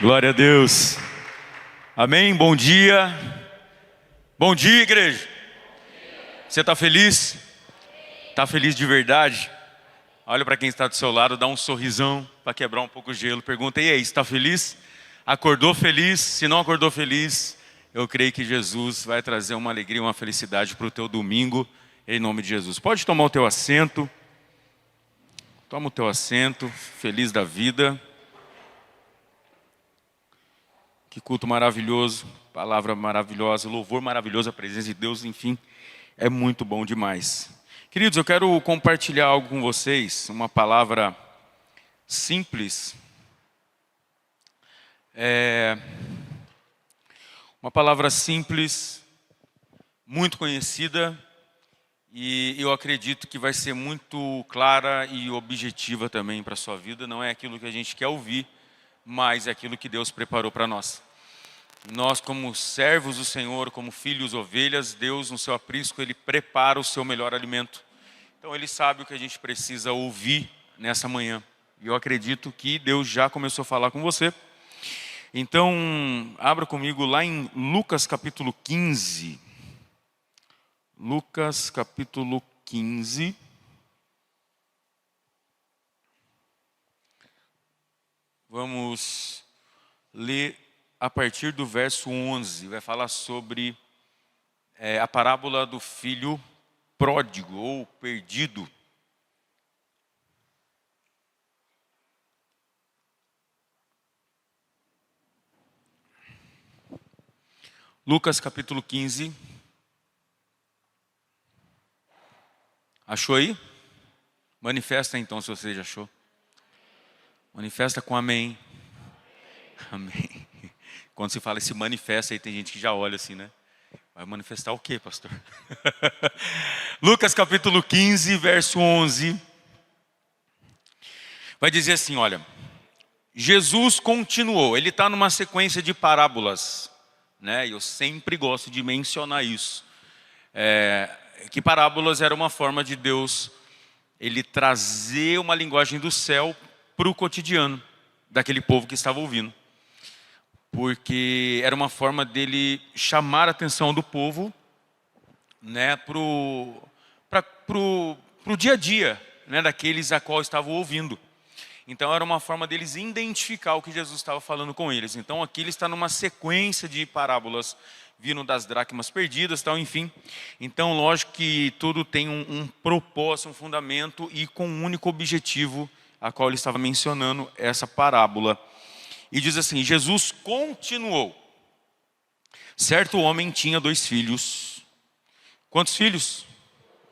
Glória a Deus. Amém? Bom dia. Bom dia, igreja. Você está feliz? Está feliz de verdade? Olha para quem está do seu lado, dá um sorrisão para quebrar um pouco o gelo. Pergunta, e aí, está feliz? Acordou feliz? Se não acordou feliz, eu creio que Jesus vai trazer uma alegria, uma felicidade para o teu domingo, em nome de Jesus. Pode tomar o teu assento. Toma o teu assento, feliz da vida. Que culto maravilhoso, palavra maravilhosa, louvor maravilhoso, a presença de Deus, enfim, é muito bom demais. Queridos, eu quero compartilhar algo com vocês, uma palavra simples, muito conhecida, e eu acredito que vai ser muito clara e objetiva também para a sua vida. Não é aquilo que a gente quer ouvir, mas é aquilo que Deus preparou para nós. Nós, como servos do Senhor, como filhos, ovelhas, Deus no seu aprisco, Ele prepara o seu melhor alimento. Então Ele sabe o que a gente precisa ouvir nessa manhã. E eu acredito que Deus já começou a falar com você. Então, abra comigo lá em Lucas capítulo 15. Lucas capítulo 15. Vamos ler a partir do verso 11. Vai falar sobre a parábola do filho pródigo ou perdido. Lucas capítulo 15. Achou aí? Manifesta então se você já achou. Manifesta com amém. Amém. Quando se fala esse manifesta aí, tem gente que já olha assim, né? Vai manifestar o quê, pastor? Lucas capítulo 15, verso 11. Vai dizer assim, olha. Jesus continuou. Ele está numa sequência de parábolas, né? Eu sempre gosto de mencionar isso. Que parábolas era uma forma de Deus, Ele trazer uma linguagem do céu para o cotidiano daquele povo que estava ouvindo. Porque era uma forma dele chamar a atenção do povo, né, pro dia a dia, né, daqueles a qual estavam ouvindo. Então era uma forma deles identificar o que Jesus estava falando com eles. Então aqui ele está numa sequência de parábolas, vindo das dracmas perdidas, tal, enfim. Então lógico que tudo tem um propósito, um fundamento e com um único objetivo, a qual ele estava mencionando essa parábola. E diz assim, Jesus continuou. Certo homem tinha 2 filhos. Quantos filhos?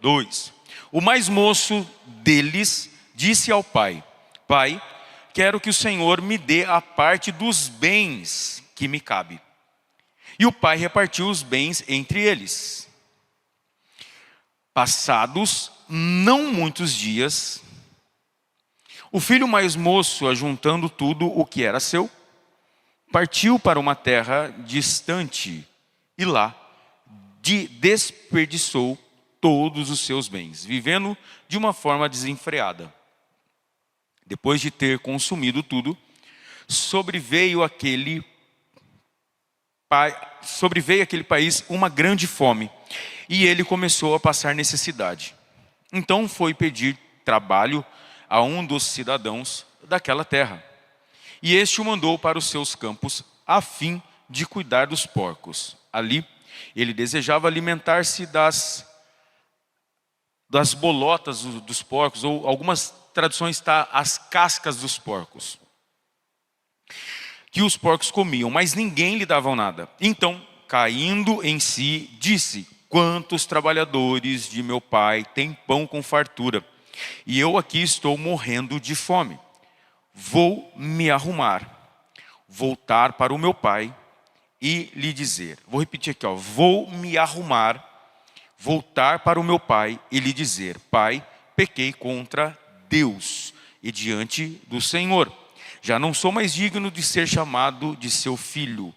2. O mais moço deles disse ao pai, Pai, quero que o Senhor me dê a parte dos bens que me cabe. E o pai repartiu os bens entre eles. Passados não muitos dias, o filho mais moço, ajuntando tudo o que era seu, partiu para uma terra distante e lá desperdiçou todos os seus bens, vivendo de uma forma desenfreada. Depois de ter consumido tudo, sobreveio àquele país uma grande fome, e ele começou a passar necessidade. Então foi pedir trabalho a um dos cidadãos daquela terra. E este o mandou para os seus campos, a fim de cuidar dos porcos. Ali, ele desejava alimentar-se das bolotas dos porcos, ou algumas traduções está as cascas dos porcos, que os porcos comiam, mas ninguém lhe dava nada. Então, caindo em si, disse, quantos trabalhadores de meu pai têm pão com fartura, e eu aqui estou morrendo de fome. Vou me arrumar, voltar para o meu pai e lhe dizer. Vou repetir aqui, vou me arrumar, voltar para o meu pai e lhe dizer, Pai, pequei contra Deus e diante do Senhor. Já não sou mais digno de ser chamado de seu filho.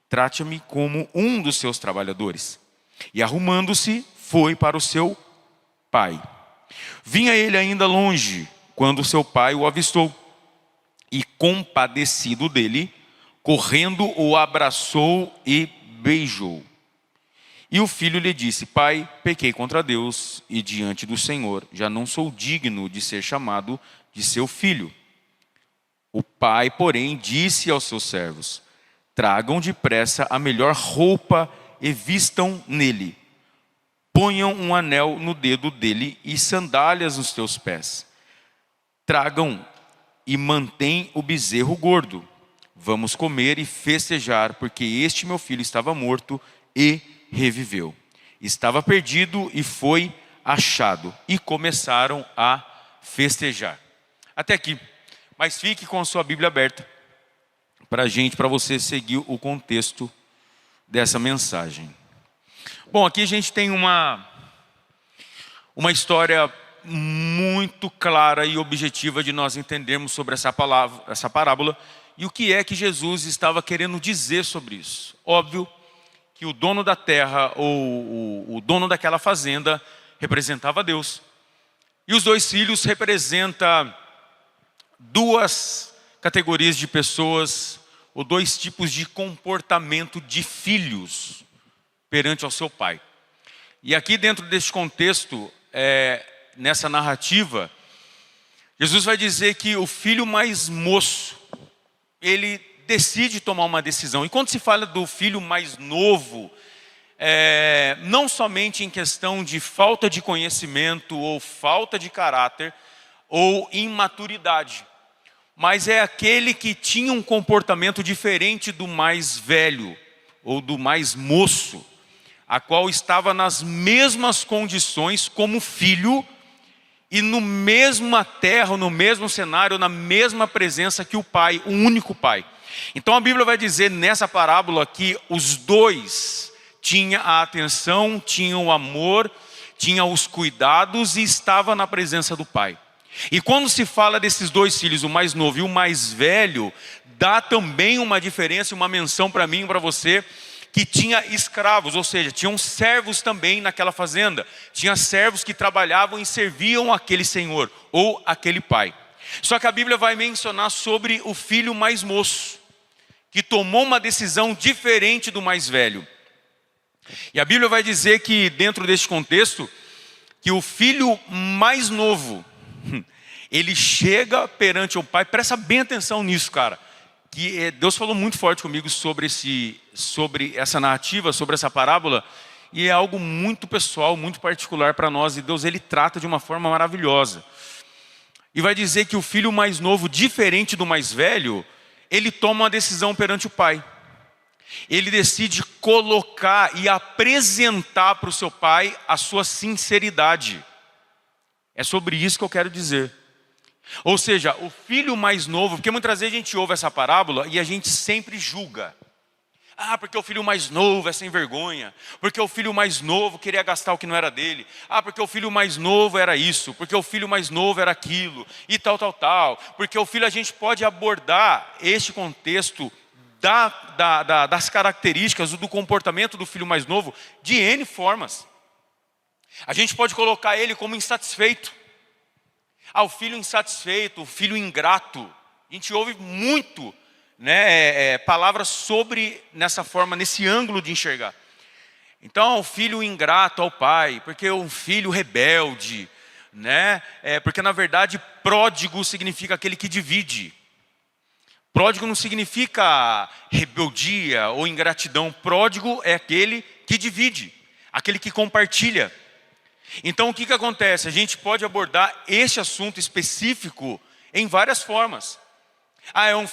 Trate-me como um dos seus trabalhadores. E arrumando-se, foi para o seu pai. Vinha ele ainda longe, quando seu pai o avistou. E compadecido dele, correndo o abraçou e beijou. E o filho lhe disse: Pai, pequei contra Deus e diante do Senhor, já não sou digno de ser chamado de seu filho. O pai, porém, disse aos seus servos: Tragam depressa a melhor roupa e vistam nele. Ponham um anel no dedo dele e sandálias nos teus pés. Tragam e mantém o bezerro gordo. Vamos comer e festejar, porque este meu filho estava morto e reviveu. Estava perdido e foi achado. E começaram a festejar. Até aqui. Mas fique com a sua Bíblia aberta para você seguir o contexto dessa mensagem. Bom, aqui a gente tem uma história muito clara e objetiva de nós entendermos sobre essa parábola e o que é que Jesus estava querendo dizer sobre isso. Óbvio que o dono da terra ou o dono daquela fazenda representava Deus. E os dois filhos representam duas categorias de pessoas ou dois tipos de comportamento de filhos perante ao seu pai. E aqui dentro deste contexto, nessa narrativa, Jesus vai dizer que o filho mais moço, ele decide tomar uma decisão. E quando se fala do filho mais novo, não somente em questão de falta de conhecimento ou falta de caráter ou imaturidade, mas é aquele que tinha um comportamento diferente do mais velho ou do mais moço, a qual estava nas mesmas condições como filho e no mesma terra, no mesmo cenário, na mesma presença que o pai, o único pai. Então a Bíblia vai dizer nessa parábola que os dois tinham a atenção, tinham o amor, tinham os cuidados e estavam na presença do pai. E quando se fala desses dois filhos, o mais novo e o mais velho, dá também uma diferença, uma menção para mim e para você, que tinha escravos, ou seja, tinham servos também naquela fazenda. Tinha servos que trabalhavam e serviam aquele senhor ou aquele pai. Só que a Bíblia vai mencionar sobre o filho mais moço, que tomou uma decisão diferente do mais velho. E a Bíblia vai dizer que dentro deste contexto, que o filho mais novo, ele chega perante o pai. Presta bem atenção nisso, cara. Que Deus falou muito forte comigo sobre essa narrativa, sobre essa parábola, e é algo muito pessoal, muito particular para nós, e Deus ele trata de uma forma maravilhosa. E vai dizer que o filho mais novo, diferente do mais velho, ele toma uma decisão perante o pai. Ele decide colocar e apresentar para o seu pai a sua sinceridade. É sobre isso que eu quero dizer. Ou seja, o filho mais novo, porque muitas vezes a gente ouve essa parábola e a gente sempre julga. Ah, porque o filho mais novo é sem vergonha. Porque o filho mais novo queria gastar o que não era dele. Ah, porque o filho mais novo era isso. Porque o filho mais novo era aquilo. E tal. Porque o filho, a gente pode abordar este contexto das características do comportamento do filho mais novo de N formas. A gente pode colocar ele como insatisfeito. O filho insatisfeito, o filho ingrato. A gente ouve muito, palavras sobre nessa forma, nesse ângulo de enxergar. Então, o filho ingrato ao pai, porque o filho rebelde, porque na verdade pródigo significa aquele que divide. Pródigo não significa rebeldia ou ingratidão. Pródigo é aquele que divide, aquele que compartilha. Então o que acontece? A gente pode abordar este assunto específico em várias formas. É um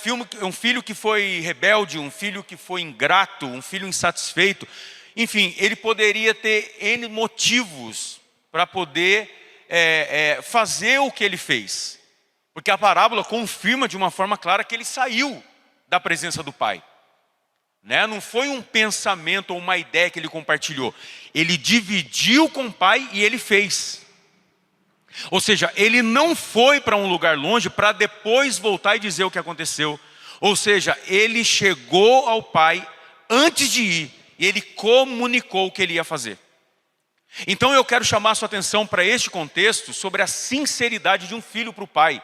filho que foi rebelde, um filho que foi ingrato, um filho insatisfeito. Enfim, ele poderia ter N motivos para poder fazer o que ele fez. Porque a parábola confirma de uma forma clara que ele saiu da presença do pai. Não foi um pensamento ou uma ideia que ele compartilhou. Ele dividiu com o pai e ele fez. Ou seja, ele não foi para um lugar longe para depois voltar e dizer o que aconteceu. Ou seja, ele chegou ao pai antes de ir. E ele comunicou o que ele ia fazer. Então eu quero chamar a sua atenção para este contexto sobre a sinceridade de um filho para o pai.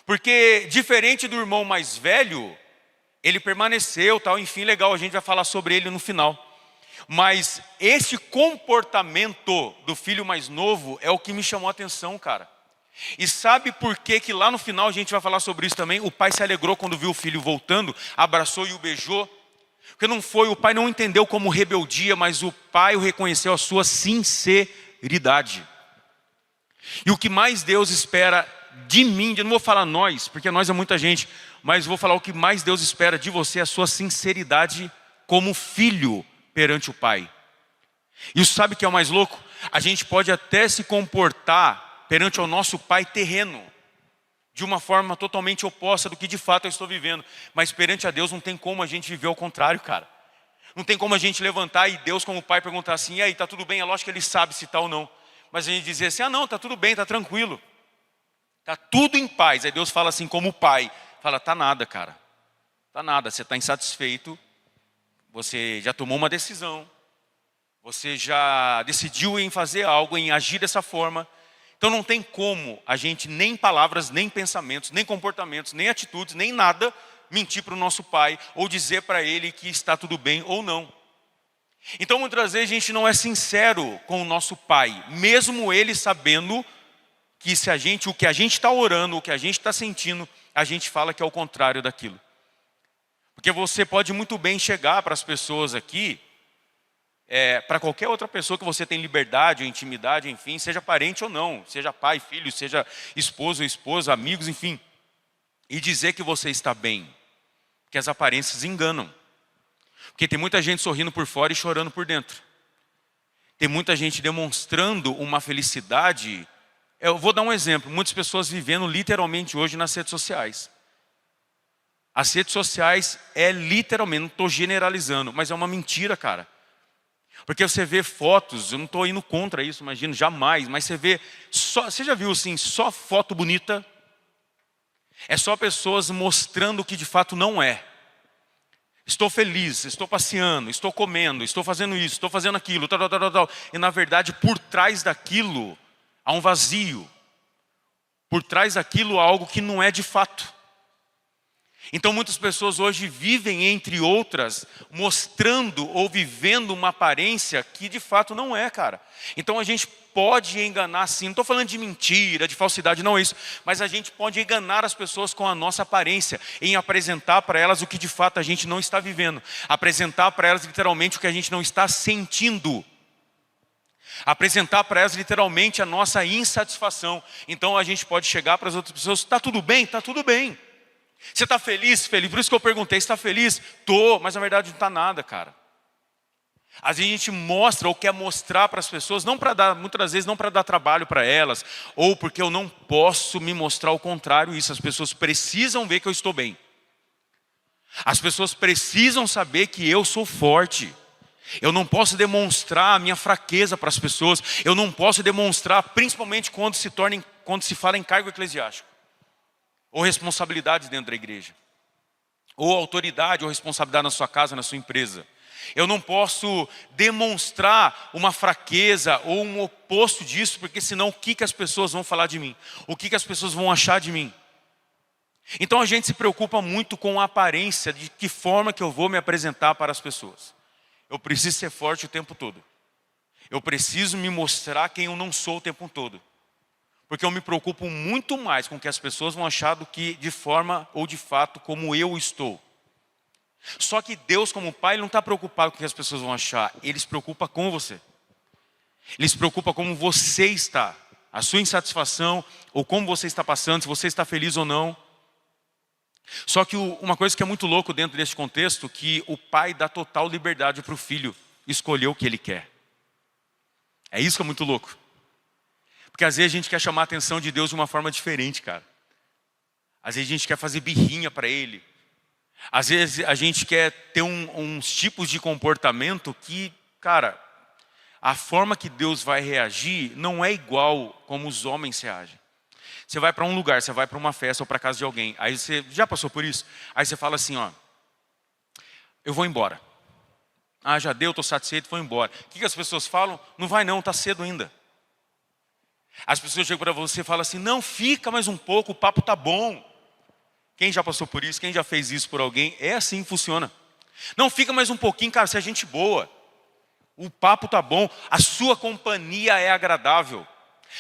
Porque diferente do irmão mais velho, Ele permaneceu, tal, enfim, legal, a gente vai falar sobre ele no final. Mas esse comportamento do filho mais novo é o que me chamou a atenção, cara. E sabe por que que lá no final a gente vai falar sobre isso também? O pai se alegrou quando viu o filho voltando, abraçou e o beijou. Porque o pai não entendeu como rebeldia, mas o pai o reconheceu a sua sinceridade. E o que mais Deus espera de mim, eu não vou falar nós, porque nós é muita gente, mas vou falar o que mais Deus espera de você, é a sua sinceridade como filho perante o pai. E isso sabe o que é o mais louco? A gente pode até se comportar perante o nosso pai terreno, de uma forma totalmente oposta do que de fato eu estou vivendo. Mas perante a Deus não tem como a gente viver ao contrário, cara. Não tem como a gente levantar e Deus como pai perguntar assim, e aí, tá tudo bem? É lógico que ele sabe se tá ou não. Mas a gente dizer assim, não, tá tudo bem, tá tranquilo. Tá tudo em paz. Aí Deus fala assim como pai, fala, tá nada, cara. Tá nada, você está insatisfeito, você já tomou uma decisão, você já decidiu em fazer algo, em agir dessa forma. Então não tem como a gente, nem palavras, nem pensamentos, nem comportamentos, nem atitudes, nem nada, mentir para o nosso pai, ou dizer para ele que está tudo bem ou não. Então muitas vezes a gente não é sincero com o nosso pai, mesmo ele sabendo que o que a gente está orando, o que a gente está sentindo, a gente fala que é o contrário daquilo. Porque você pode muito bem chegar para as pessoas aqui, para qualquer outra pessoa que você tem liberdade ou intimidade, enfim, seja parente ou não, seja pai, filho, seja esposo ou esposa, amigos, enfim, e dizer que você está bem, porque as aparências enganam. Porque tem muita gente sorrindo por fora e chorando por dentro. Tem muita gente demonstrando uma felicidade. Eu vou dar um exemplo, muitas pessoas vivendo literalmente hoje nas redes sociais. As redes sociais literalmente, não estou generalizando, mas é uma mentira, cara. Porque você vê fotos, eu não estou indo contra isso, imagino, jamais, mas você vê, você já viu assim, só foto bonita? É só pessoas mostrando o que de fato não é. Estou feliz, estou passeando, estou comendo, estou fazendo isso, estou fazendo aquilo, tal, tal, tal, tal. E na verdade, por trás daquilo, há um vazio. Por trás daquilo, há algo que não é de fato. Então muitas pessoas hoje vivem, entre outras, mostrando ou vivendo uma aparência que de fato não é, cara. Então a gente pode enganar sim, não estou falando de mentira, de falsidade, não é isso. Mas a gente pode enganar as pessoas com a nossa aparência, em apresentar para elas o que de fato a gente não está vivendo. Apresentar para elas literalmente o que a gente não está sentindo. Apresentar para elas literalmente a nossa insatisfação. Então a gente pode chegar para as outras pessoas, está tudo bem? Está tudo bem. Você está feliz? Feliz. Por isso que eu perguntei, está feliz? Tô, mas na verdade não está nada, cara. Às vezes a gente mostra ou quer mostrar para as pessoas, não para dar, muitas vezes não para dar trabalho para elas, ou porque eu não posso me mostrar o contrário isso. As pessoas precisam ver que eu estou bem. As pessoas precisam saber que eu sou forte. Eu não posso demonstrar a minha fraqueza para as pessoas. Eu não posso demonstrar, principalmente quando se fala em cargo eclesiástico. Ou responsabilidades dentro da igreja, ou autoridade ou responsabilidade na sua casa, na sua empresa. Eu não posso demonstrar uma fraqueza ou um oposto disso, porque senão o que as pessoas vão falar de mim? O que as pessoas vão achar de mim? Então a gente se preocupa muito com a aparência, de que forma que eu vou me apresentar para as pessoas. Eu preciso ser forte o tempo todo. Eu preciso me mostrar quem eu não sou o tempo todo. Porque eu me preocupo muito mais com o que as pessoas vão achar do que de forma ou de fato como eu estou. Só que Deus como Pai, Ele não está preocupado com o que as pessoas vão achar. Ele se preocupa com você. Ele se preocupa como você está. A sua insatisfação ou como você está passando, se você está feliz ou não. Só que uma coisa que é muito louco dentro desse contexto, que o pai dá total liberdade para o filho escolher o que ele quer. É isso que é muito louco. Porque às vezes a gente quer chamar a atenção de Deus de uma forma diferente, cara. Às vezes a gente quer fazer birrinha para Ele. Às vezes a gente quer ter uns tipos de comportamento que, cara, a forma que Deus vai reagir não é igual como os homens reagem. Você vai para um lugar, você vai para uma festa ou para casa de alguém. Aí você já passou por isso? Aí você fala assim, ó, eu vou embora. Ah, já deu, estou satisfeito, vou embora. O que as pessoas falam? Não vai não, está cedo ainda. As pessoas chegam para você e falam assim, não, fica mais um pouco, o papo está bom. Quem já passou por isso? Quem já fez isso por alguém? É assim que funciona. Não, fica mais um pouquinho, cara, você é gente boa. O papo tá bom, a sua companhia é agradável.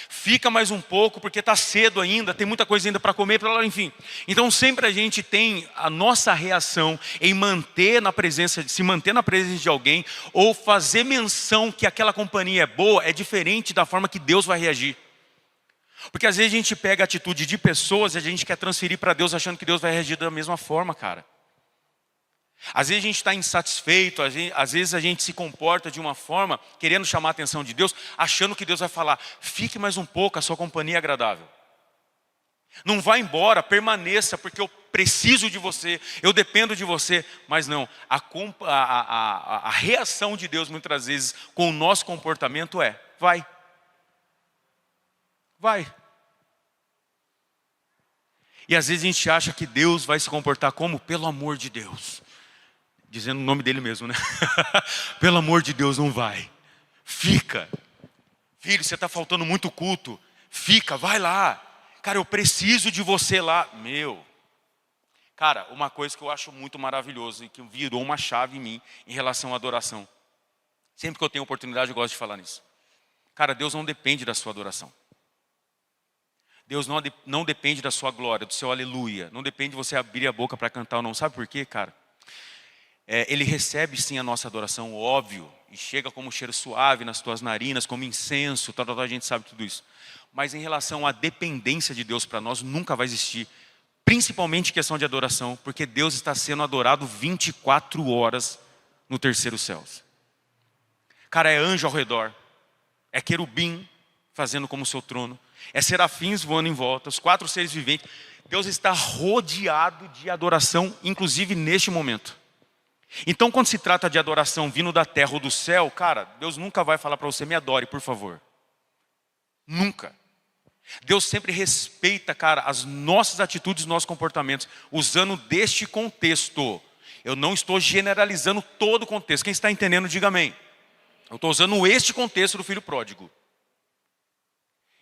Fica mais um pouco, porque está cedo ainda, tem muita coisa ainda para comer, enfim. Então sempre a gente tem a nossa reação em se manter na presença de alguém, ou fazer menção que aquela companhia é boa, é diferente da forma que Deus vai reagir. Porque às vezes a gente pega a atitude de pessoas e a gente quer transferir para Deus achando que Deus vai reagir da mesma forma, cara. Às vezes a gente está insatisfeito, às vezes a gente se comporta de uma forma, querendo chamar a atenção de Deus, achando que Deus vai falar, fique mais um pouco, a sua companhia é agradável. Não vá embora, permaneça, porque eu preciso de você, eu dependo de você. Mas não, a reação de Deus muitas vezes com o nosso comportamento é, vai. E às vezes a gente acha que Deus vai se comportar como? Pelo amor de Deus. Dizendo o nome dele mesmo, né? Pelo amor de Deus, não vai. Fica. Filho, você está faltando muito culto. Fica, vai lá. Cara, eu preciso de você lá. Cara, uma coisa que eu acho muito maravilhoso e que virou uma chave em mim em relação à adoração. Sempre que eu tenho oportunidade, eu gosto de falar nisso. Cara, Deus não depende da sua adoração. Deus não depende da sua glória, do seu aleluia. Não depende de você abrir a boca para cantar ou não. Sabe por quê, cara? Ele recebe sim a nossa adoração, óbvio, e chega como cheiro suave nas tuas narinas, como incenso, a gente sabe tudo isso. Mas em relação à dependência de Deus para nós, nunca vai existir, principalmente em questão de adoração, porque Deus está sendo adorado 24 horas no terceiro céu. Cara, é anjo ao redor, é querubim fazendo como seu trono, é serafins voando em volta, os 4 seres viventes. Deus está rodeado de adoração, inclusive neste momento. Então quando se trata de adoração vindo da terra ou do céu, cara, Deus nunca vai falar para você, me adore, por favor. Nunca. Deus sempre respeita, cara, as nossas atitudes, os nossos comportamentos, usando deste contexto. Eu não estou generalizando todo o contexto. Quem está entendendo, diga amém. Eu estou usando este contexto do filho pródigo.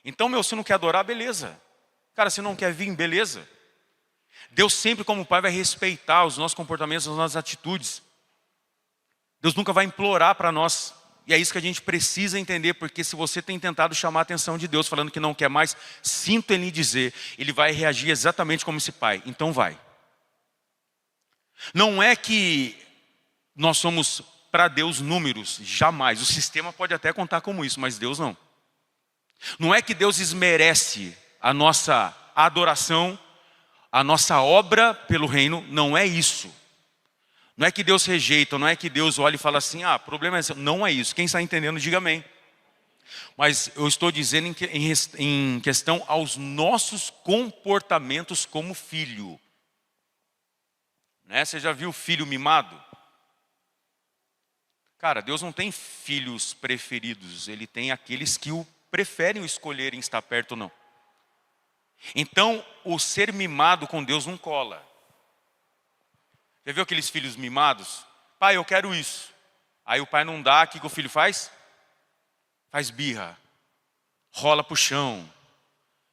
Então, se não quer adorar, beleza. Cara, se não quer vir, beleza. Deus sempre, como Pai, vai respeitar os nossos comportamentos, as nossas atitudes. Deus nunca vai implorar para nós. E é isso que a gente precisa entender, porque se você tem tentado chamar a atenção de Deus, falando que não quer mais, sinto em lhe dizer, Ele vai reagir exatamente como esse Pai. Então vai. Não é que nós somos para Deus números, jamais. O sistema pode até contar como isso, mas Deus não. Não é que Deus desmerece a nossa adoração, a nossa obra pelo reino, não é isso. Não é que Deus rejeita, não é que Deus olha e fala assim, problema é esse. Não é isso. Quem está entendendo, diga amém. Mas eu estou dizendo em questão aos nossos comportamentos como filho. Né? Você já viu filho mimado? Cara, Deus não tem filhos preferidos. Ele tem aqueles que o preferem escolher em estar perto ou não. Então, o ser mimado com Deus não cola. Já viu aqueles filhos mimados? Pai, eu quero isso. Aí o pai não dá, o que o filho faz? Faz birra. Rola pro chão.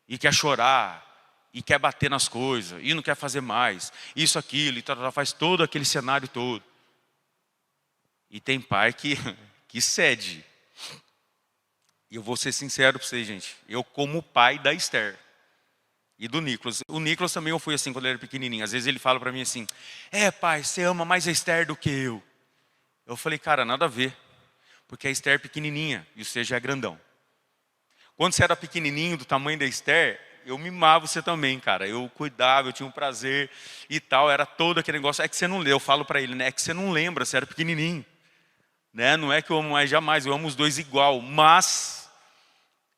E quer chorar. E quer bater nas coisas. E não quer fazer mais. Isso, aquilo. E faz todo aquele cenário todo. E tem pai que cede. E eu vou ser sincero para vocês, gente. Eu como pai da Esther. E do Nicolas. O Nicolas também eu fui assim quando ele era pequenininho. Às vezes ele fala para mim assim, pai, você ama mais a Esther do que eu. Eu falei, cara, nada a ver. Porque a Esther é pequenininha e você já é grandão. Quando você era pequenininho, do tamanho da Esther, eu mimava você também, cara. Eu cuidava, eu tinha um prazer e tal. Era todo aquele negócio. É que você não lembra, eu falo para ele, né? É que você não lembra, você era pequenininho. Né? Não é que eu amo mais jamais, eu amo os dois igual. Mas,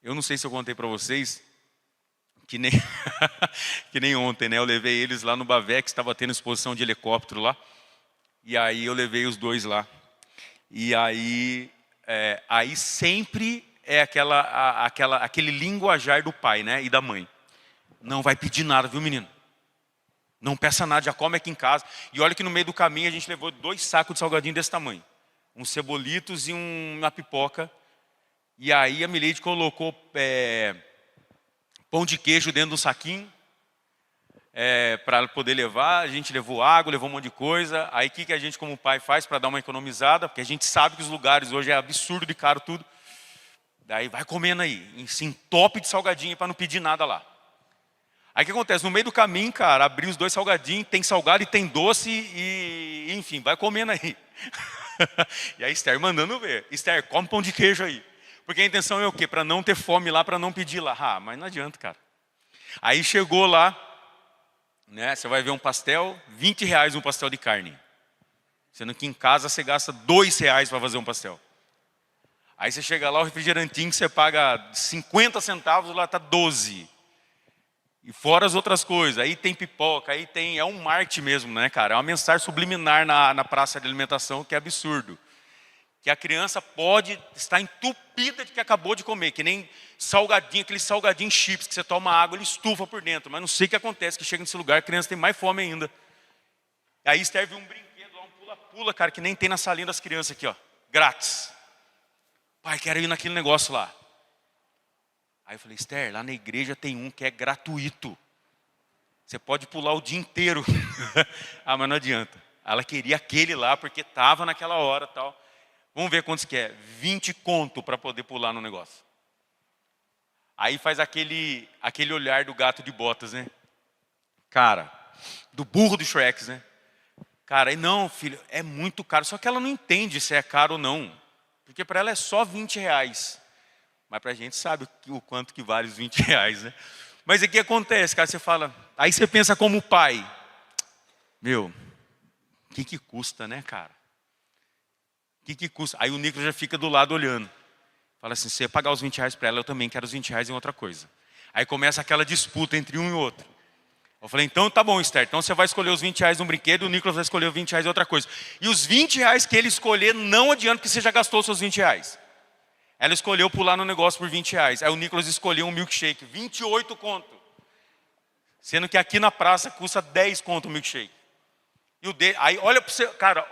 eu não sei se eu contei para vocês... Que nem ontem, né? Eu levei eles lá no Bavex, estava tendo exposição de helicóptero lá. E aí eu levei os dois lá. E aí sempre é aquele linguajar do pai, né? E da mãe. Não vai pedir nada, viu, menino? Não peça nada, já come aqui em casa. E olha que no meio do caminho a gente levou 2 sacos de salgadinho desse tamanho. Uns cebolitos e uma pipoca. E aí a Mileide colocou... pão de queijo dentro de um saquinho. para poder levar. A gente levou água, levou um monte de coisa. Aí o que a gente como pai faz para dar uma economizada? Porque a gente sabe que os lugares hoje é absurdo de caro tudo. Daí vai comendo aí, se entope de salgadinho para não pedir nada lá. Aí o que acontece? No meio do caminho, cara, abri os 2 salgadinhos, tem salgado e tem doce e enfim, vai comendo aí. E a Esther mandando ver. Esther, come pão de queijo aí. Porque a intenção é o quê? Para não ter fome lá, para não pedir lá. Ah, mas não adianta, cara. Aí chegou lá, né? Você vai ver um pastel, R$20 um pastel de carne. Sendo que em casa você gasta R$2 para fazer um pastel. Aí você chega lá, o refrigerantinho que você paga 50 centavos, lá está 12. E fora as outras coisas, aí tem pipoca, aí tem, é um marketing mesmo, né, cara? É uma mensagem subliminar na praça de alimentação que é absurdo. Que a criança pode estar entupida de que acabou de comer, que nem salgadinho, aquele salgadinho chips que você toma água, ele estufa por dentro. Mas não sei o que acontece, que chega nesse lugar, a criança tem mais fome ainda. Aí serve um brinquedo, um pula-pula, cara, que nem tem na salinha das crianças aqui, ó, grátis. Pai, quero ir naquele negócio lá. Aí eu falei, Esther, lá na igreja tem um que é gratuito. Você pode pular o dia inteiro. Ah, mas não adianta. Ela queria aquele lá porque estava naquela hora e tal. Vamos ver quantos que é. 20 conto para poder pular no negócio. Aí faz aquele olhar do gato de botas, né? Cara, do burro do Shrek, né? Cara, e não, filho, é muito caro. Só que ela não entende se é caro ou não. Porque para ela é só R$20. Mas para a gente sabe o quanto que vale os R$20, né? Mas o que acontece, cara? Você fala, aí você pensa como pai. Meu, o que custa, né, cara? O que custa? Aí o Nicolas já fica do lado olhando. Fala assim, se você pagar os R$20 para ela, eu também quero os R$20 em outra coisa. Aí começa aquela disputa entre um e outro. Eu falei, então tá bom, Esther. Então você vai escolher os R$20 num brinquedo, o Nicolas vai escolher os R$20 em outra coisa. E os R$20 que ele escolher, não adianta, porque você já gastou os seus R$20. Ela escolheu pular no negócio por R$20. Aí o Nicolas escolheu um milkshake, 28 conto. Sendo que aqui na praça custa 10 conto o milkshake. Aí olha para você, cara,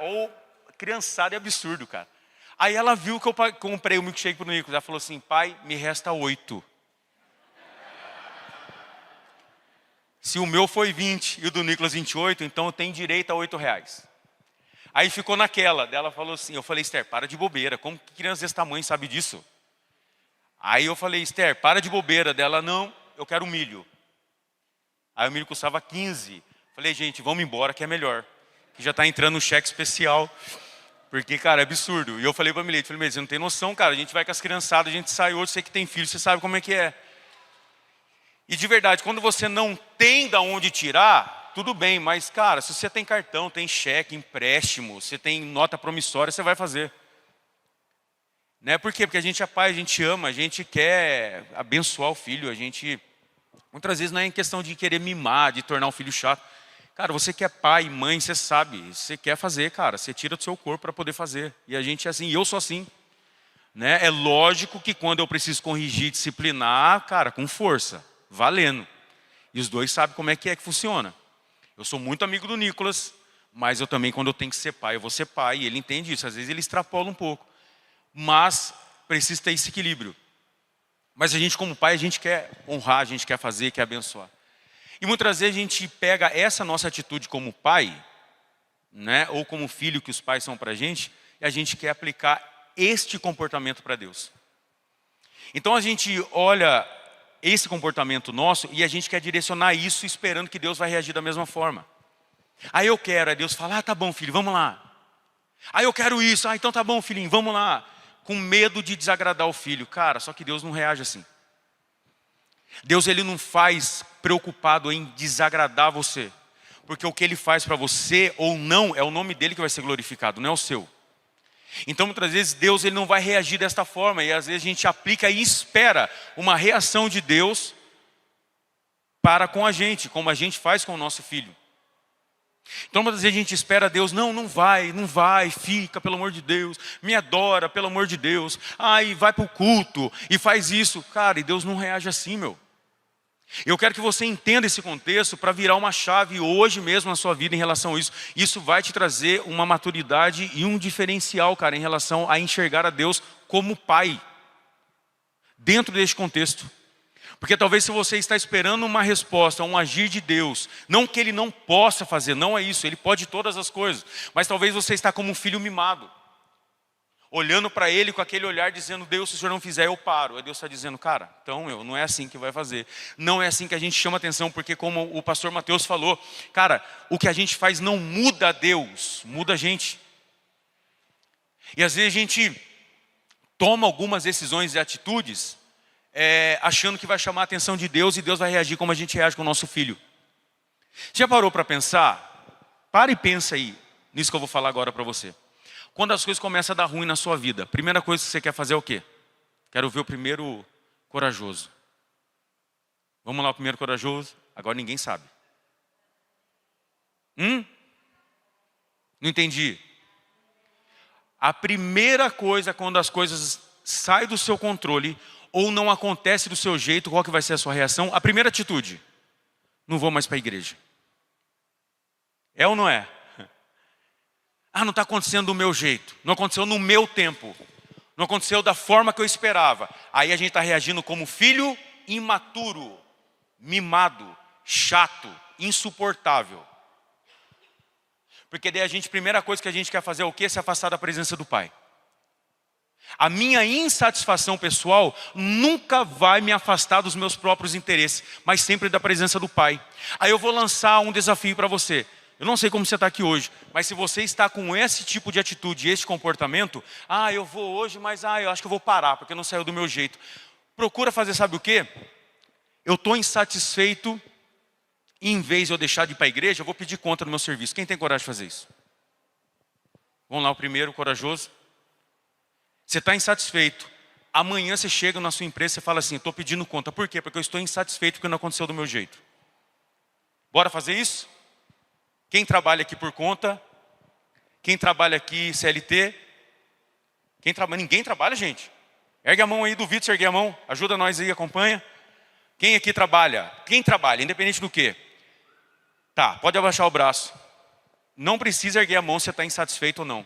criançada é absurdo, cara. Aí ela viu que eu comprei o milkshake pro Nicolas. Ela falou assim, pai, me resta 8. Se o meu foi 20 e o do Nicolas 28, então eu tenho direito a R$8. Aí ficou naquela, dela falou assim, eu falei, Esther, para de bobeira, como que criança desse tamanho sabe disso? Aí eu falei, Esther, para de bobeira, dela, não, eu quero milho. Aí o milho custava 15. Falei, gente, vamos embora que é melhor. Que já está entrando um cheque especial. Porque, cara, é absurdo. E eu falei para a Milete, você não tem noção, cara, a gente vai com as criançadas, a gente sai hoje, você que tem filho, você sabe como é que é. E de verdade, quando você não tem de onde tirar, tudo bem, mas, cara, se você tem cartão, tem cheque, empréstimo, você tem nota promissória, você vai fazer. Né? Por quê? Porque a gente é pai, a gente ama, a gente quer abençoar o filho, a gente... Muitas vezes não é em questão de querer mimar, de tornar o filho chato. Cara, você que é pai, mãe, você sabe, você quer fazer, cara, você tira do seu corpo para poder fazer. E a gente é assim, e eu sou assim. Né? É lógico que quando eu preciso corrigir, disciplinar, cara, com força, valendo. E os dois sabem como é que funciona. Eu sou muito amigo do Nicolas, mas eu também, quando eu tenho que ser pai, eu vou ser pai, e ele entende isso. Às vezes ele extrapola um pouco. Mas precisa ter esse equilíbrio. Mas a gente, como pai, a gente quer honrar, a gente quer fazer, quer abençoar. E muitas vezes a gente pega essa nossa atitude como pai, né, ou como filho que os pais são para a gente, e a gente quer aplicar este comportamento para Deus. Então a gente olha esse comportamento nosso e a gente quer direcionar isso esperando que Deus vai reagir da mesma forma. Aí eu quero, aí Deus fala, tá bom, filho, vamos lá. Aí eu quero isso, então tá bom, filhinho, vamos lá. Com medo de desagradar o filho. Cara, só que Deus não reage assim. Deus, ele não faz preocupado em desagradar você. Porque o que ele faz para você ou não, é o nome dele que vai ser glorificado, não é o seu. Então muitas vezes Deus, ele não vai reagir desta forma. E às vezes a gente aplica e espera uma reação de Deus para com a gente, como a gente faz com o nosso filho. Então muitas vezes a gente espera Deus, não vai, fica, pelo amor de Deus, me adora, pelo amor de Deus, ai, vai para o culto e faz isso. Cara, e Deus não reage assim, meu. Eu quero que você entenda esse contexto para virar uma chave hoje mesmo na sua vida em relação a isso. Isso vai te trazer uma maturidade e um diferencial, cara, em relação a enxergar a Deus como pai, dentro deste contexto. Porque talvez se você está esperando uma resposta, um agir de Deus, não que Ele não possa fazer, não é isso, Ele pode todas as coisas. Mas talvez você está como um filho mimado, olhando para Ele com aquele olhar dizendo, Deus, se o Senhor não fizer, eu paro. Aí Deus está dizendo, cara, então não é assim que vai fazer. Não é assim que a gente chama atenção, porque como o pastor Mateus falou, cara, o que a gente faz não muda a Deus, muda a gente. E às vezes a gente toma algumas decisões e atitudes, achando que vai chamar a atenção de Deus e Deus vai reagir como a gente reage com o nosso filho. Já parou para pensar? Para e pensa aí, nisso que eu vou falar agora para você. Quando as coisas começam a dar ruim na sua vida, a primeira coisa que você quer fazer é o quê? Quero ver o primeiro corajoso. Vamos lá, o primeiro corajoso. Agora ninguém sabe. Não entendi. A primeira coisa, quando as coisas saem do seu controle ou não acontece do seu jeito, qual que vai ser a sua reação? A primeira atitude: não vou mais para a igreja. É ou não é? Ah, não está acontecendo do meu jeito, não aconteceu no meu tempo, não aconteceu da forma que eu esperava. Aí a gente está reagindo como filho imaturo, mimado, chato, insuportável. Porque daí a primeira coisa que a gente quer fazer é o quê? Se afastar da presença do Pai. A minha insatisfação pessoal nunca vai me afastar dos meus próprios interesses, mas sempre da presença do Pai. Aí eu vou lançar um desafio para você. Eu não sei como você está aqui hoje, mas se você está com esse tipo de atitude, esse comportamento, eu vou hoje, mas eu acho que eu vou parar, porque não saiu do meu jeito. Procura fazer, sabe o quê? Eu estou insatisfeito, e em vez de eu deixar de ir para a igreja, eu vou pedir conta do meu serviço. Quem tem coragem de fazer isso? Vamos lá, o primeiro corajoso. Você está insatisfeito. Amanhã você chega na sua empresa e fala assim, estou pedindo conta. Por quê? Porque eu estou insatisfeito porque não aconteceu do meu jeito. Bora fazer isso? Quem trabalha aqui por conta? Quem trabalha aqui CLT? Ninguém trabalha, gente. Ergue a mão aí, duvido se erguer a mão. Ajuda nós aí, acompanha. Quem aqui trabalha? Quem trabalha, independente do quê? Tá, pode abaixar o braço. Não precisa erguer a mão se você está insatisfeito ou não.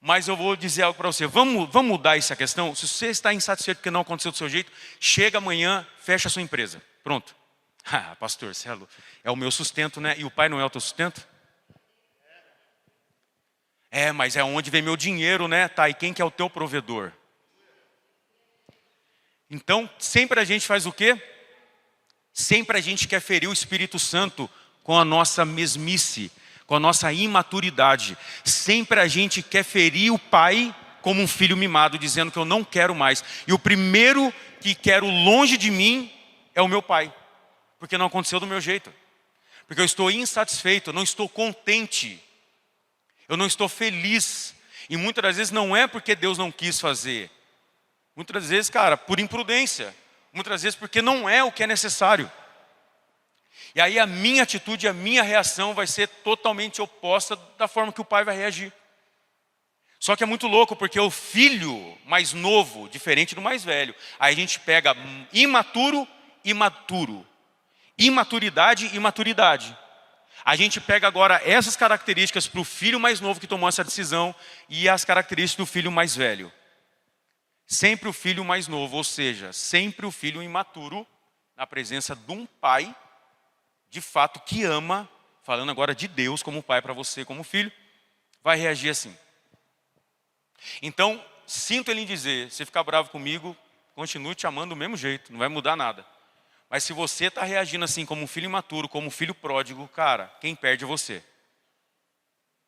Mas eu vou dizer algo para você. Vamos mudar essa questão? Se você está insatisfeito porque não aconteceu do seu jeito, chega amanhã, fecha a sua empresa. Pronto. Pastor, é o meu sustento, né? E o Pai não é o teu sustento? Mas é onde vem meu dinheiro, né? Tá, e quem que é o teu provedor? Então, sempre a gente faz o quê? Sempre a gente quer ferir o Espírito Santo com a nossa mesmice, com a nossa imaturidade. Sempre a gente quer ferir o Pai como um filho mimado, dizendo que eu não quero mais. E o primeiro que quero longe de mim é o meu pai. Porque não aconteceu do meu jeito. Porque eu estou insatisfeito, eu não estou contente. Eu não estou feliz. E muitas das vezes não é porque Deus não quis fazer. Muitas vezes, cara, por imprudência. Muitas vezes porque não é o que é necessário. E aí a minha atitude, a minha reação vai ser totalmente oposta da forma que o pai vai reagir. Só que é muito louco, porque o filho mais novo, diferente do mais velho. Aí a gente pega imaturo e maturo. Imaturidade e maturidade. A gente pega agora essas características para o filho mais novo que tomou essa decisão e as características do filho mais velho. Sempre o filho mais novo, ou seja, sempre o filho imaturo, na presença de um pai, de fato, que ama, falando agora de Deus como pai para você, como filho, vai reagir assim. Então, sinto ele em dizer, se ficar bravo comigo, continue te amando do mesmo jeito, não vai mudar nada. Mas se você está reagindo assim como um filho imaturo, como um filho pródigo, cara, quem perde é você.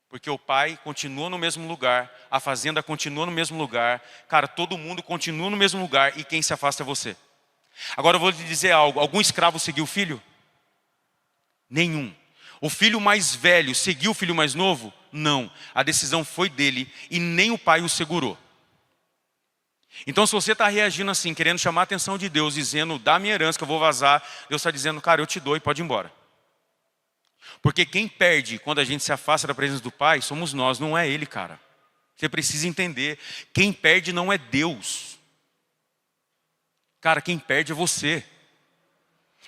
Porque o pai continua no mesmo lugar, a fazenda continua no mesmo lugar, cara, todo mundo continua no mesmo lugar e quem se afasta é você. Agora eu vou te dizer algo, algum escravo seguiu o filho? Nenhum. O filho mais velho seguiu o filho mais novo? Não. A decisão foi dele e nem o pai o segurou. Então se você está reagindo assim, querendo chamar a atenção de Deus, dizendo, dá minha herança que eu vou vazar, Deus está dizendo, cara, eu te dou e pode ir embora. Porque quem perde quando a gente se afasta da presença do pai, somos nós, não é ele, cara. Você precisa entender, quem perde não é Deus. Cara, quem perde é você.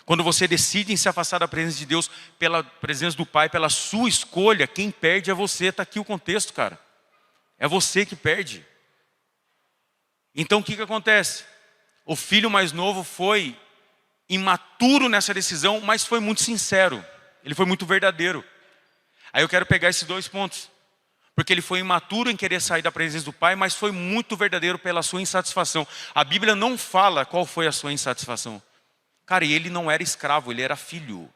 Quando você decide em se afastar da presença de Deus, pela presença do pai, pela sua escolha, quem perde é você. Está aqui o contexto, cara. É você que perde. Então o que acontece? O filho mais novo foi imaturo nessa decisão, mas foi muito sincero. Ele foi muito verdadeiro. Aí eu quero pegar esses 2 pontos. Porque ele foi imaturo em querer sair da presença do pai, mas foi muito verdadeiro pela sua insatisfação. A Bíblia não fala qual foi a sua insatisfação. Cara, e ele não era escravo, ele era filho.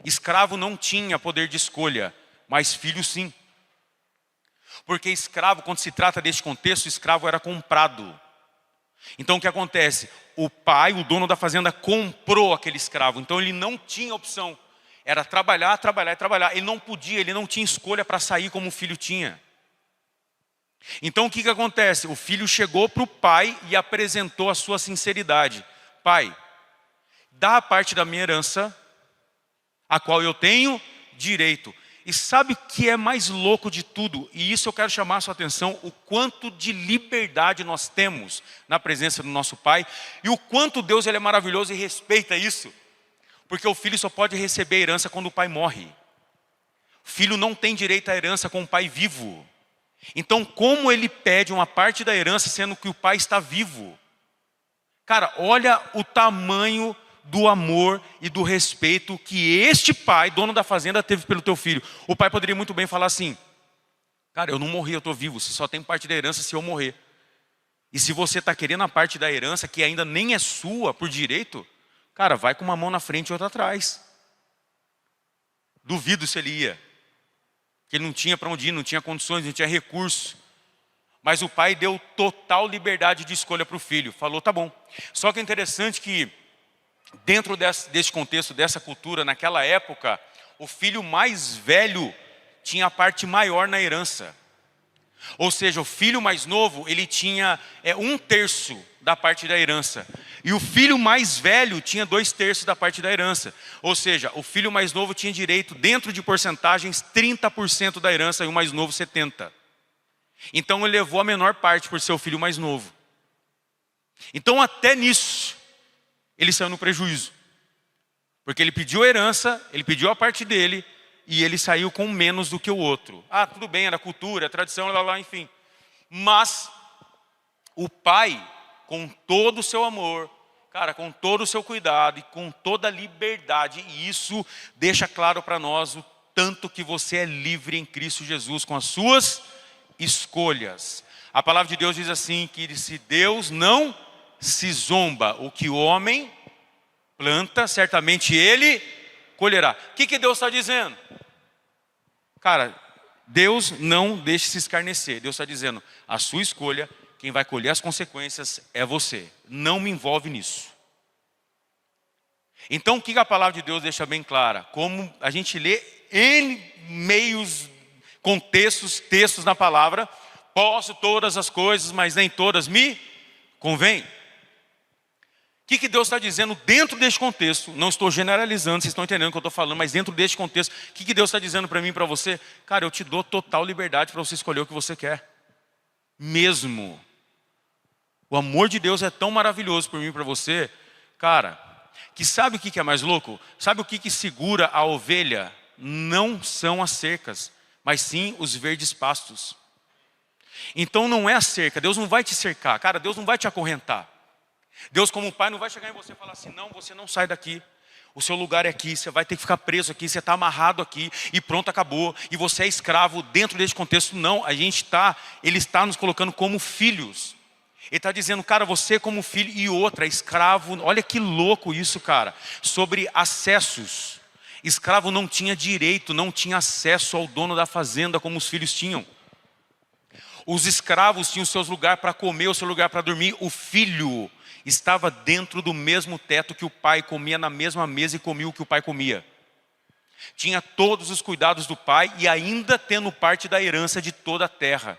Escravo não tinha poder de escolha, mas filho sim. Porque escravo, quando se trata deste contexto, escravo era comprado. Então o que acontece? O pai, o dono da fazenda, comprou aquele escravo. Então ele não tinha opção. Era trabalhar, trabalhar e trabalhar. Ele não podia, ele não tinha escolha para sair como o filho tinha. Então o que acontece? O filho chegou para o pai e apresentou a sua sinceridade. Pai, dá a parte da minha herança, a qual eu tenho direito. E sabe o que é mais louco de tudo? E isso eu quero chamar a sua atenção, o quanto de liberdade nós temos na presença do nosso pai. E o quanto Deus ele é maravilhoso e respeita isso. Porque o filho só pode receber a herança quando o pai morre. O filho não tem direito à herança com o pai vivo. Então como ele pede uma parte da herança sendo que o pai está vivo? Cara, olha o tamanho do amor e do respeito que este pai, dono da fazenda, teve pelo teu filho. O pai poderia muito bem falar assim: cara, eu não morri, eu estou vivo, você só tem parte da herança se eu morrer. E se você está querendo a parte da herança que ainda nem é sua por direito, cara, vai com uma mão na frente e outra atrás. Duvido se ele ia. Porque ele não tinha para onde ir, não tinha condições, não tinha recurso. Mas o pai deu total liberdade de escolha para o filho. Falou, tá bom. Só que é interessante que dentro desse contexto, dessa cultura, naquela época, o filho mais velho tinha a parte maior na herança. Ou seja, o filho mais novo, ele tinha 1/3 da parte da herança. E o filho mais velho tinha 2/3 da parte da herança. Ou seja, o filho mais novo tinha direito, dentro de porcentagens, 30% da herança e o mais novo 70%. Então ele levou a menor parte por ser o filho mais novo. Então até nisso, ele saiu no prejuízo. Porque ele pediu a herança, ele pediu a parte dele, e ele saiu com menos do que o outro. Ah, tudo bem, era cultura, tradição, lá, lá, enfim. Mas o pai, com todo o seu amor, cara, com todo o seu cuidado e com toda a liberdade, e isso deixa claro para nós o tanto que você é livre em Cristo Jesus com as suas escolhas. A palavra de Deus diz assim, que se Deus não se zomba, o que o homem planta, certamente ele colherá. O que Deus está dizendo? Cara, Deus não deixa se escarnecer. Deus está dizendo, a sua escolha, quem vai colher as consequências é você. Não me envolve nisso. Então o que a palavra de Deus deixa bem clara? Como a gente lê N meios, contextos, textos na palavra, posso todas as coisas, mas nem todas me convêm. O que Deus está dizendo dentro deste contexto? Não estou generalizando, vocês estão entendendo o que eu estou falando, mas dentro deste contexto, o que Deus está dizendo para mim e para você? Cara, eu te dou total liberdade para você escolher o que você quer. Mesmo. O amor de Deus é tão maravilhoso por mim e para você, cara, que sabe o que é mais louco? Sabe o que segura a ovelha? Não são as cercas, mas sim os verdes pastos. Então não é a cerca, Deus não vai te cercar, cara, Deus não vai te acorrentar. Deus como pai não vai chegar em você e falar assim, não, você não sai daqui, o seu lugar é aqui, você vai ter que ficar preso aqui, você está amarrado aqui e pronto, acabou, e você é escravo dentro desse contexto. Não, ele está nos colocando como filhos. Ele está dizendo, cara, você como filho e outra, escravo, olha que louco isso, cara, sobre acessos. Escravo não tinha direito, não tinha acesso ao dono da fazenda como os filhos tinham. Os escravos tinham seus lugares para comer, o seu lugar para dormir. O filho estava dentro do mesmo teto que o pai, comia na mesma mesa e comia o que o pai comia. Tinha todos os cuidados do pai e ainda tendo parte da herança de toda a terra.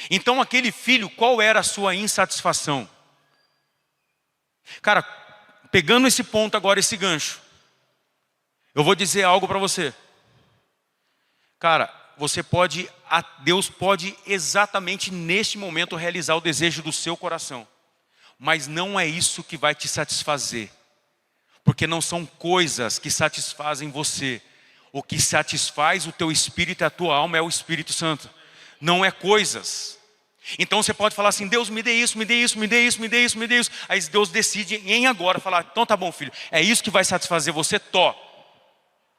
Então aquele filho, qual era a sua insatisfação? Cara, pegando esse ponto agora, esse gancho, eu vou dizer algo para você. Cara, Deus pode exatamente neste momento realizar o desejo do seu coração. Mas não é isso que vai te satisfazer. Porque não são coisas que satisfazem você. O que satisfaz o teu espírito e a tua alma é o Espírito Santo. Não é coisas. Então você pode falar assim: Deus, me dê isso, me dê isso, me dê isso, me dê isso, me dê isso. Aí Deus decide em agora falar: então tá bom, filho, é isso que vai satisfazer você,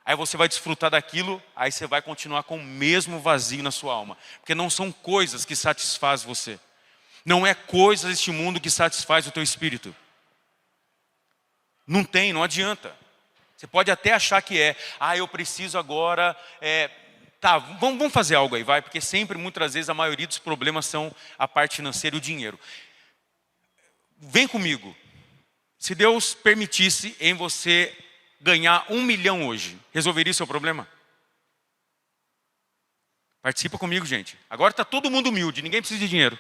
Aí você vai desfrutar daquilo, aí você vai continuar com o mesmo vazio na sua alma. Porque não são coisas que satisfazem você. Não é coisas deste mundo que satisfaz o teu espírito. Não tem, não adianta. Você pode até achar que é. Eu preciso agora... Tá, vamos fazer algo aí, vai. Porque sempre, muitas vezes, a maioria dos problemas são a parte financeira e o dinheiro. Vem comigo. Se Deus permitisse em você ganhar 1 milhão hoje, resolveria o seu problema? Participa comigo, gente. Agora está todo mundo humilde, ninguém precisa de dinheiro.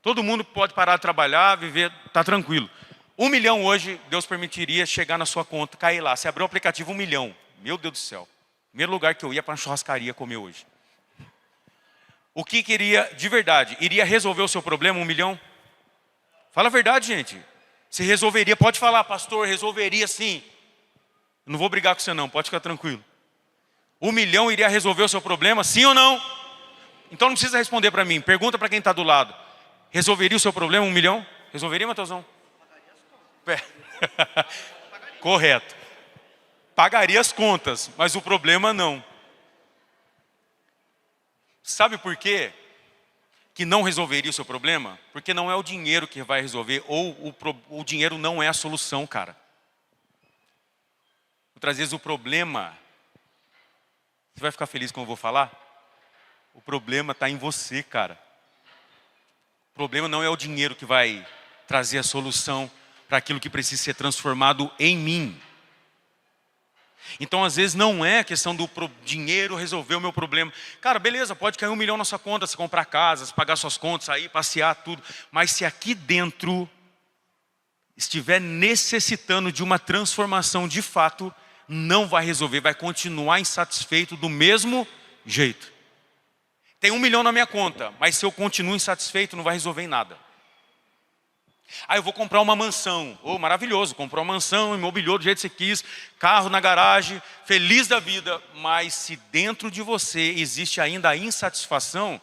Todo mundo pode parar de trabalhar, viver, está tranquilo. 1 milhão hoje, Deus permitiria chegar na sua conta, cair lá. Você abriu o aplicativo 1 milhão. Meu Deus do céu. Primeiro lugar que eu ia para uma churrascaria comer hoje. O que queria, de verdade, iria resolver o seu problema, 1 milhão? Fala a verdade, gente. Se resolveria, pode falar, pastor, resolveria sim. Eu não vou brigar com você não, pode ficar tranquilo. 1 milhão iria resolver o seu problema, sim ou não? Então não precisa responder para mim, pergunta para quem está do lado. Resolveria o seu problema 1 milhão? Resolveria, Matheusão? Correto. Pagaria as contas, mas o problema não. Sabe por quê que não resolveria o seu problema? Porque não é o dinheiro que vai resolver, ou o dinheiro não é a solução, cara. Outras vezes o problema, você vai ficar feliz com o que eu vou falar? O problema está em você, cara. O problema não é o dinheiro que vai trazer a solução para aquilo que precisa ser transformado em mim. Então, às vezes, não é questão do dinheiro resolver o meu problema. Cara, beleza, pode cair 1 milhão na sua conta, você comprar casas, pagar suas contas, sair, passear, tudo. Mas se aqui dentro estiver necessitando de uma transformação de fato, não vai resolver, vai continuar insatisfeito do mesmo jeito. Tem 1 milhão na minha conta, mas se eu continuo insatisfeito, não vai resolver em nada. Eu vou comprar uma mansão. Maravilhoso, comprou uma mansão, imobiliou do jeito que você quis, carro na garagem, feliz da vida. Mas se dentro de você existe ainda a insatisfação,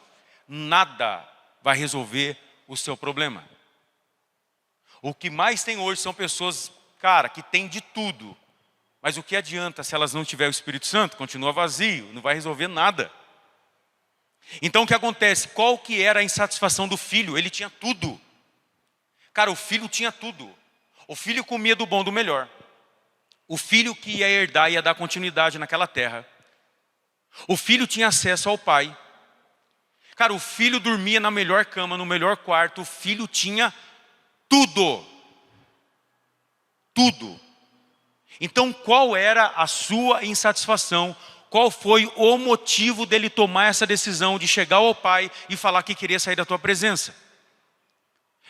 nada vai resolver o seu problema. O que mais tem hoje são pessoas, cara, que têm de tudo. Mas o que adianta se elas não tiverem o Espírito Santo? Continua vazio, não vai resolver nada. Então o que acontece? Qual que era a insatisfação do filho? Ele tinha tudo. Cara, o filho tinha tudo. O filho comia do bom do melhor. O filho que ia herdar, ia dar continuidade naquela terra. O filho tinha acesso ao pai. Cara, o filho dormia na melhor cama, no melhor quarto. O filho tinha tudo. Tudo. Então qual era a sua insatisfação? Qual foi o motivo dele tomar essa decisão de chegar ao pai e falar que queria sair da tua presença?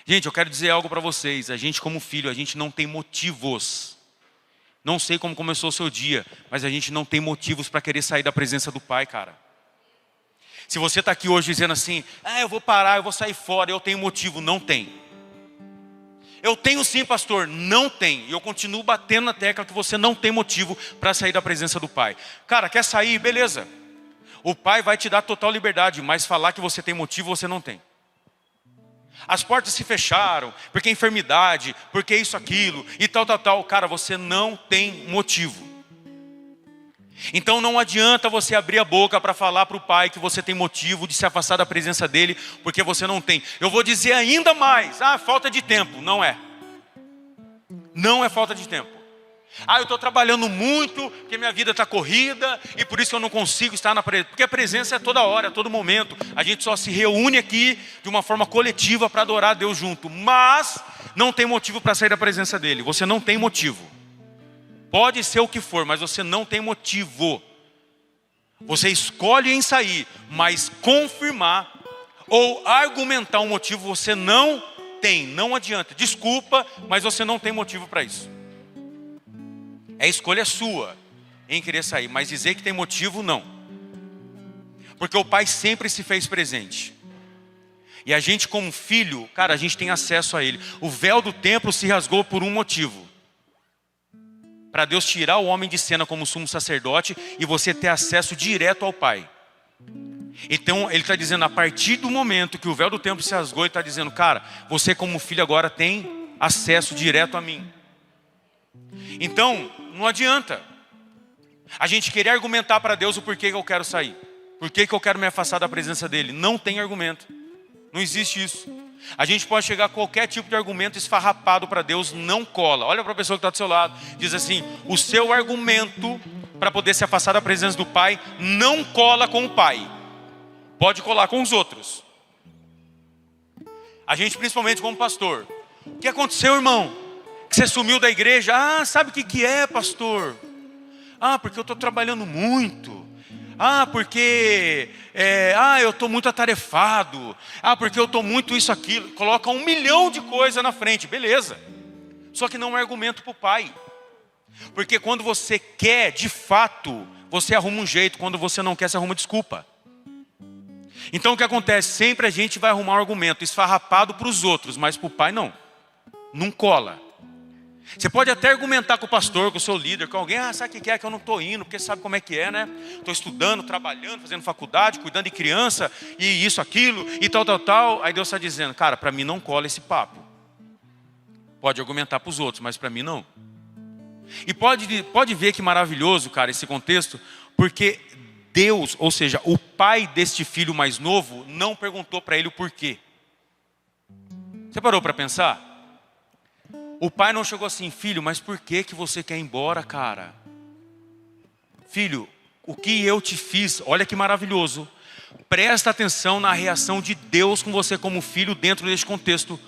Gente, eu quero dizer algo para vocês. A gente como filho, a gente não tem motivos. Não sei como começou o seu dia, mas a gente não tem motivos para querer sair da presença do pai, cara. Se você está aqui hoje dizendo assim, eu vou parar, eu vou sair fora, eu tenho motivo. Não tem. Eu tenho sim, pastor. Não tem. E eu continuo batendo na tecla que você não tem motivo para sair da presença do pai. Cara, quer sair? Beleza. O pai vai te dar total liberdade, mas falar que você tem motivo, você não tem. As portas se fecharam, porque enfermidade, porque isso, aquilo, e tal. Cara, você não tem motivo. Então não adianta você abrir a boca para falar para o pai que você tem motivo de se afastar da presença dele, porque você não tem. Eu vou dizer ainda mais, falta de tempo. Não é. Não é falta de tempo. Eu estou trabalhando muito, porque minha vida está corrida, e por isso eu não consigo estar na presença. Porque a presença é toda hora, a todo momento. A gente só se reúne aqui de uma forma coletiva para adorar a Deus junto. Mas não tem motivo para sair da presença dele. Você não tem motivo. Pode ser o que for, mas você não tem motivo. Você escolhe em sair, mas confirmar ou argumentar um motivo você não tem. Não adianta. Desculpa, mas você não tem motivo para isso. É escolha sua em querer sair, mas dizer que tem motivo, não. Porque o pai sempre se fez presente. E a gente como filho, cara, a gente tem acesso a ele. O véu do templo se rasgou por um motivo. Para Deus tirar o homem de cena como sumo sacerdote e você ter acesso direto ao pai. Então ele está dizendo, a partir do momento que o véu do templo se rasgou, ele está dizendo, cara, você como filho agora tem acesso direto a mim. Então, não adianta a gente querer argumentar para Deus o porquê que eu quero sair. Por que eu quero me afastar da presença dele? Não tem argumento. Não existe isso. A gente pode chegar a qualquer tipo de argumento esfarrapado para Deus, não cola. Olha para a pessoa que está do seu lado. Diz assim, o seu argumento para poder se afastar da presença do Pai não cola com o Pai. Pode colar com os outros. A gente, principalmente como pastor. O que aconteceu, irmão? Que você sumiu da igreja? Ah, sabe o que é, pastor? Ah, porque eu estou trabalhando muito. Ah, porque eu estou muito atarefado. Ah, porque eu estou muito isso, aquilo. Coloca 1 milhão de coisas na frente, beleza. Só que não é argumento para o Pai. Porque quando você quer, de fato, você arruma um jeito. Quando você não quer, você arruma desculpa. Então o que acontece? Sempre a gente vai arrumar um argumento esfarrapado para os outros, mas para o Pai não. Não cola. Você pode até argumentar com o pastor, com o seu líder, com alguém, sabe o que é que eu não estou indo, porque sabe como é que é, né? Estou estudando, trabalhando, fazendo faculdade, cuidando de criança, e isso, aquilo, e tal. Aí Deus está dizendo, cara, para mim não cola esse papo. Pode argumentar para os outros, mas para mim não. E pode ver que maravilhoso, cara, esse contexto, porque Deus, ou seja, o pai deste filho mais novo, não perguntou para ele o porquê. Você parou para pensar? O pai não chegou assim, filho, mas por que você quer ir embora, cara? Filho, o que eu te fiz, olha que maravilhoso. Presta atenção na reação de Deus com você como filho dentro deste contexto.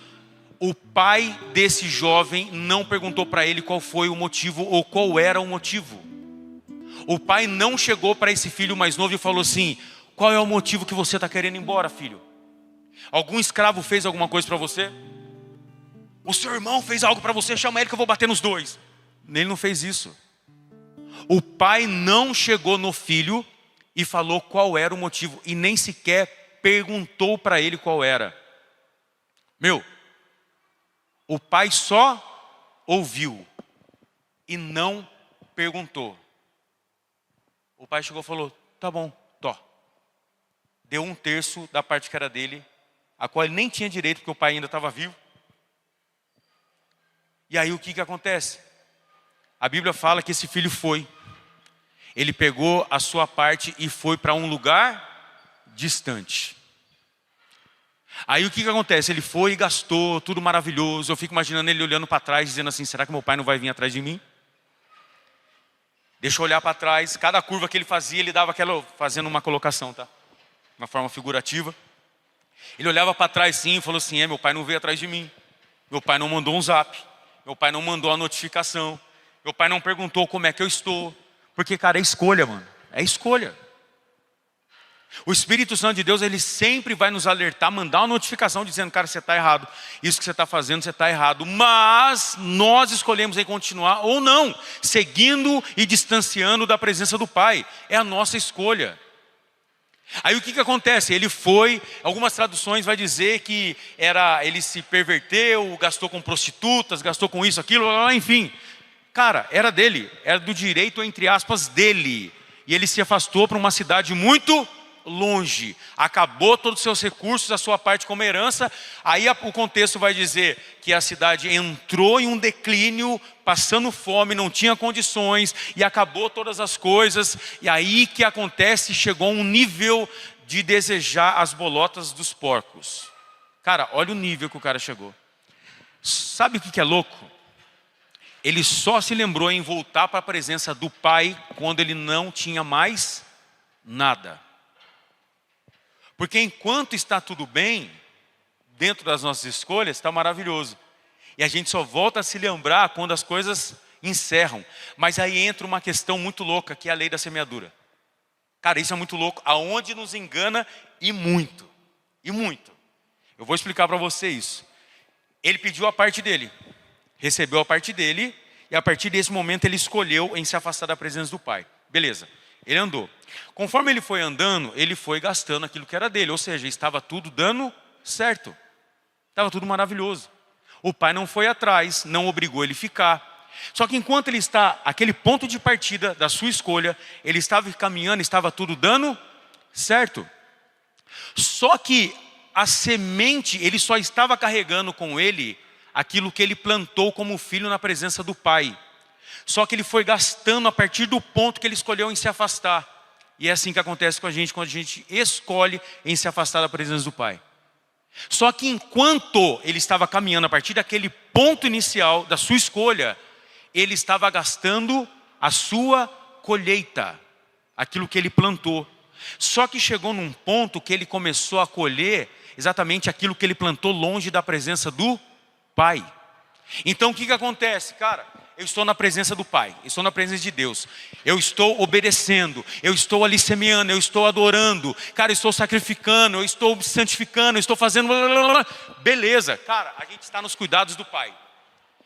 O pai desse jovem não perguntou para ele qual foi o motivo ou qual era o motivo. O pai não chegou para esse filho mais novo e falou assim, qual é o motivo que você está querendo ir embora, filho? Algum escravo fez alguma coisa para você? O seu irmão fez algo para você, chama ele que eu vou bater nos dois. Ele não fez isso. O pai não chegou no filho e falou qual era o motivo. E nem sequer perguntou para ele qual era. O pai só ouviu e não perguntou. O pai chegou e falou, tá bom, deu 1/3 da parte que era dele, a qual ele nem tinha direito porque o pai ainda estava vivo. E aí o que acontece? A Bíblia fala que esse filho foi. Ele pegou a sua parte e foi para um lugar distante. Aí o que acontece? Ele foi e gastou, tudo maravilhoso. Eu fico imaginando ele olhando para trás, dizendo assim, será que meu pai não vai vir atrás de mim? Deixa eu olhar para trás. Cada curva que ele fazia, ele dava fazendo uma colocação, tá? Uma forma figurativa. Ele olhava para trás sim e falou assim, meu pai não veio atrás de mim. Meu pai não mandou um zap. Meu pai não mandou a notificação. Meu pai não perguntou como é que eu estou. Porque, cara, é escolha, mano. É escolha. O Espírito Santo de Deus, ele sempre vai nos alertar, mandar uma notificação dizendo, cara, você está errado. Isso que você está fazendo, você está errado. Mas nós escolhemos em continuar ou não, seguindo e distanciando da presença do Pai. É a nossa escolha. Aí o que acontece? Ele foi, algumas traduções vai dizer que ele se perverteu, gastou com prostitutas, gastou com isso, aquilo, enfim. Cara, era dele, era do direito, entre aspas, dele. E ele se afastou para uma cidade muito longe. Acabou todos os seus recursos, a sua parte como herança. Aí o contexto vai dizer que a cidade entrou em um declínio, passando fome, não tinha condições, e acabou todas as coisas. E aí que acontece, chegou a um nível de desejar as bolotas dos porcos. Cara, olha o nível que o cara chegou. Sabe o que é louco? Ele só se lembrou em voltar para a presença do Pai quando ele não tinha mais nada. Porque enquanto está tudo bem, dentro das nossas escolhas, está maravilhoso. E a gente só volta a se lembrar quando as coisas encerram. Mas aí entra uma questão muito louca, que é a lei da semeadura. Cara, isso é muito louco, aonde nos engana e muito. E muito. Eu vou explicar para você isso. Ele pediu a parte dele, recebeu a parte dele, e a partir desse momento ele escolheu em se afastar da presença do Pai. Beleza, ele andou. Conforme ele foi andando, ele foi gastando aquilo que era dele, ou seja, estava tudo dando certo. Estava tudo maravilhoso. O pai não foi atrás, não obrigou ele a ficar. Só que enquanto ele está, aquele ponto de partida da sua escolha, ele estava caminhando, estava tudo dando certo. Só que a semente, ele só estava carregando com ele aquilo que ele plantou como filho na presença do pai. Só que ele foi gastando a partir do ponto que ele escolheu em se afastar. E é assim que acontece com a gente quando a gente escolhe em se afastar da presença do pai. Só que enquanto ele estava caminhando a partir daquele ponto inicial da sua escolha, ele estava gastando a sua colheita, aquilo que ele plantou. Só que chegou num ponto que ele começou a colher exatamente aquilo que ele plantou longe da presença do pai. Então o que acontece? Cara, eu estou na presença do pai, eu estou na presença de Deus, eu estou obedecendo, eu estou ali semeando, eu estou adorando, cara, eu estou sacrificando, eu estou santificando, eu estou fazendo beleza, cara, a gente está nos cuidados do pai.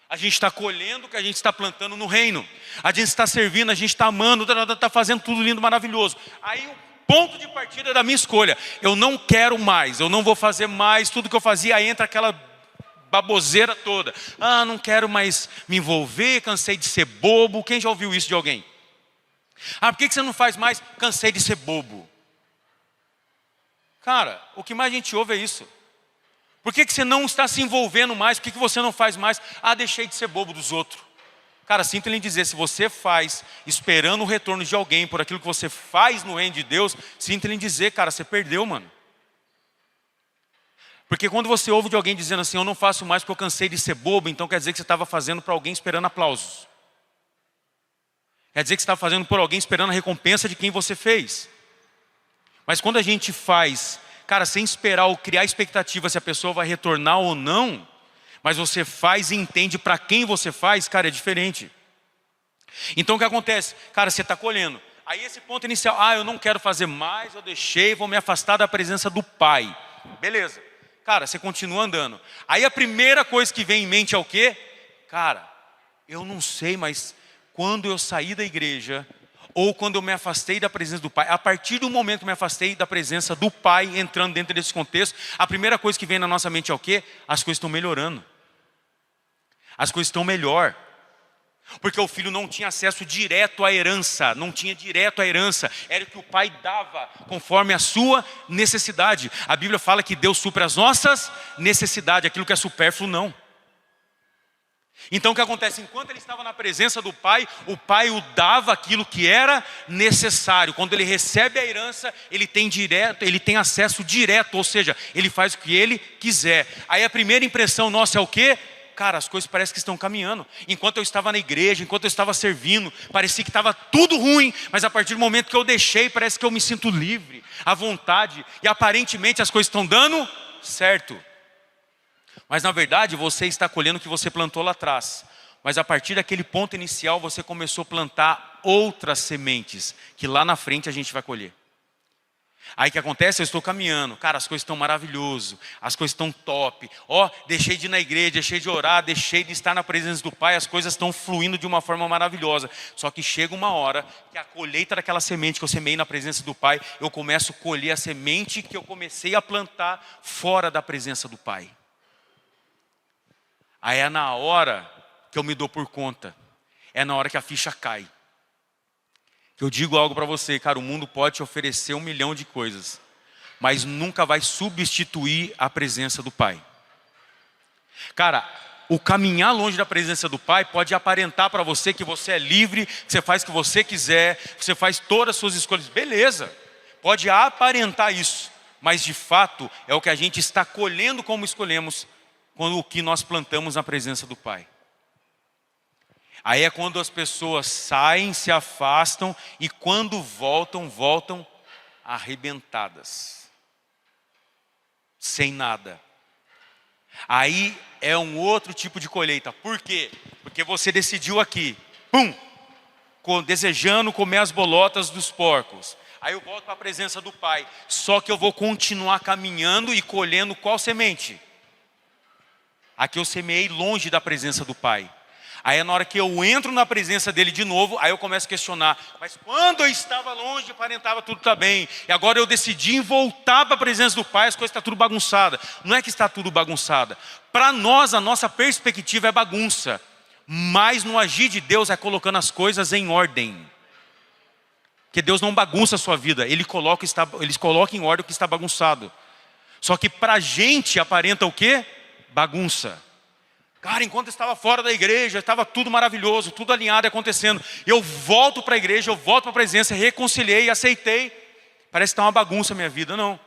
A gente está colhendo o que a gente está plantando no reino. A gente está servindo, a gente está amando, está fazendo tudo lindo, maravilhoso. Aí o ponto de partida da minha escolha, eu não quero mais, eu não vou fazer mais tudo que eu fazia. Aí entra aquela baboseira toda. Ah, não quero mais me envolver, cansei de ser bobo. Quem já ouviu isso de alguém? Ah, por que você não faz mais? Cansei de ser bobo. Cara, o que mais a gente ouve é isso. Por que você não está se envolvendo mais? Por que você não faz mais? Ah, deixei de ser bobo dos outros. Cara, sinto lhe dizer, se você faz esperando o retorno de alguém por aquilo que você faz no reino de Deus, sinto lhe dizer, cara, você perdeu, mano. Porque quando você ouve de alguém dizendo assim, eu não faço mais porque eu cansei de ser bobo, então quer dizer que você estava fazendo para alguém esperando aplausos. Quer dizer que você estava fazendo por alguém esperando a recompensa de quem você fez. Mas quando a gente faz, cara, sem esperar ou criar expectativa se a pessoa vai retornar ou não, mas você faz e entende para quem você faz, cara, é diferente. Então o que acontece? Cara, você está colhendo. Aí esse ponto inicial, eu não quero fazer mais, eu deixei, vou me afastar da presença do pai. Beleza. Cara, você continua andando. Aí a primeira coisa que vem em mente é o quê? Cara, eu não sei, mas quando eu saí da igreja, ou quando eu me afastei da presença do pai, a partir do momento que eu me afastei da presença do pai, entrando dentro desse contexto, a primeira coisa que vem na nossa mente é o quê? As coisas estão melhorando. As coisas estão melhor. Porque o filho não tinha acesso direto à herança, não tinha direto à herança, era o que o pai dava conforme a sua necessidade. A Bíblia fala que Deus supre as nossas necessidades, aquilo que é supérfluo não. Então o que acontece? Enquanto ele estava na presença do pai, o pai o dava aquilo que era necessário. Quando ele recebe a herança, ele tem acesso direto, ou seja, ele faz o que ele quiser. Aí a primeira impressão nossa é o quê? Cara, as coisas parecem que estão caminhando. Enquanto eu estava na igreja, enquanto eu estava servindo, parecia que estava tudo ruim. Mas a partir do momento que eu deixei, parece que eu me sinto livre, à vontade. E aparentemente as coisas estão dando certo. Mas na verdade você está colhendo o que você plantou lá atrás. Mas a partir daquele ponto inicial você começou a plantar outras sementes, que lá na frente a gente vai colher. Aí o que acontece? Eu estou caminhando, cara, as coisas estão maravilhosas, as coisas estão top. Deixei de ir na igreja, deixei de orar, deixei de estar na presença do pai, as coisas estão fluindo de uma forma maravilhosa. Só que chega uma hora que a colheita daquela semente que eu semei na presença do pai, eu começo a colher a semente que eu comecei a plantar fora da presença do pai. Aí é na hora que eu me dou por conta, é na hora que a ficha cai. Que eu digo algo para você, cara, o mundo pode te oferecer 1 milhão de coisas, mas nunca vai substituir a presença do pai. Cara, o caminhar longe da presença do pai pode aparentar para você que você é livre, que você faz o que você quiser, você faz todas as suas escolhas, beleza. Pode aparentar isso, mas de fato é o que a gente está colhendo como escolhemos, quando o que nós plantamos na presença do pai. Aí é quando as pessoas saem, se afastam e quando voltam arrebentadas. Sem nada. Aí é um outro tipo de colheita. Por quê? Porque você decidiu aqui, desejando comer as bolotas dos porcos. Aí eu volto para a presença do pai. Só que eu vou continuar caminhando e colhendo qual semente? A que eu semeei longe da presença do pai. Aí na hora que eu entro na presença dele de novo, aí eu começo a questionar. Mas quando eu estava longe, aparentava tudo tá bem. E agora eu decidi voltar para a presença do pai, as coisas estão tudo bagunçadas. Não é que está tudo bagunçada. Para nós, a nossa perspectiva é bagunça. Mas no agir de Deus é colocando as coisas em ordem. Porque Deus não bagunça a sua vida, Ele coloca em ordem o que está bagunçado. Só que para a gente aparenta o quê? Bagunça. Cara, enquanto eu estava fora da igreja, estava tudo maravilhoso, tudo alinhado acontecendo. Eu volto para a igreja, eu volto para a presença, reconciliei, aceitei. Parece que está uma bagunça a minha vida. Não.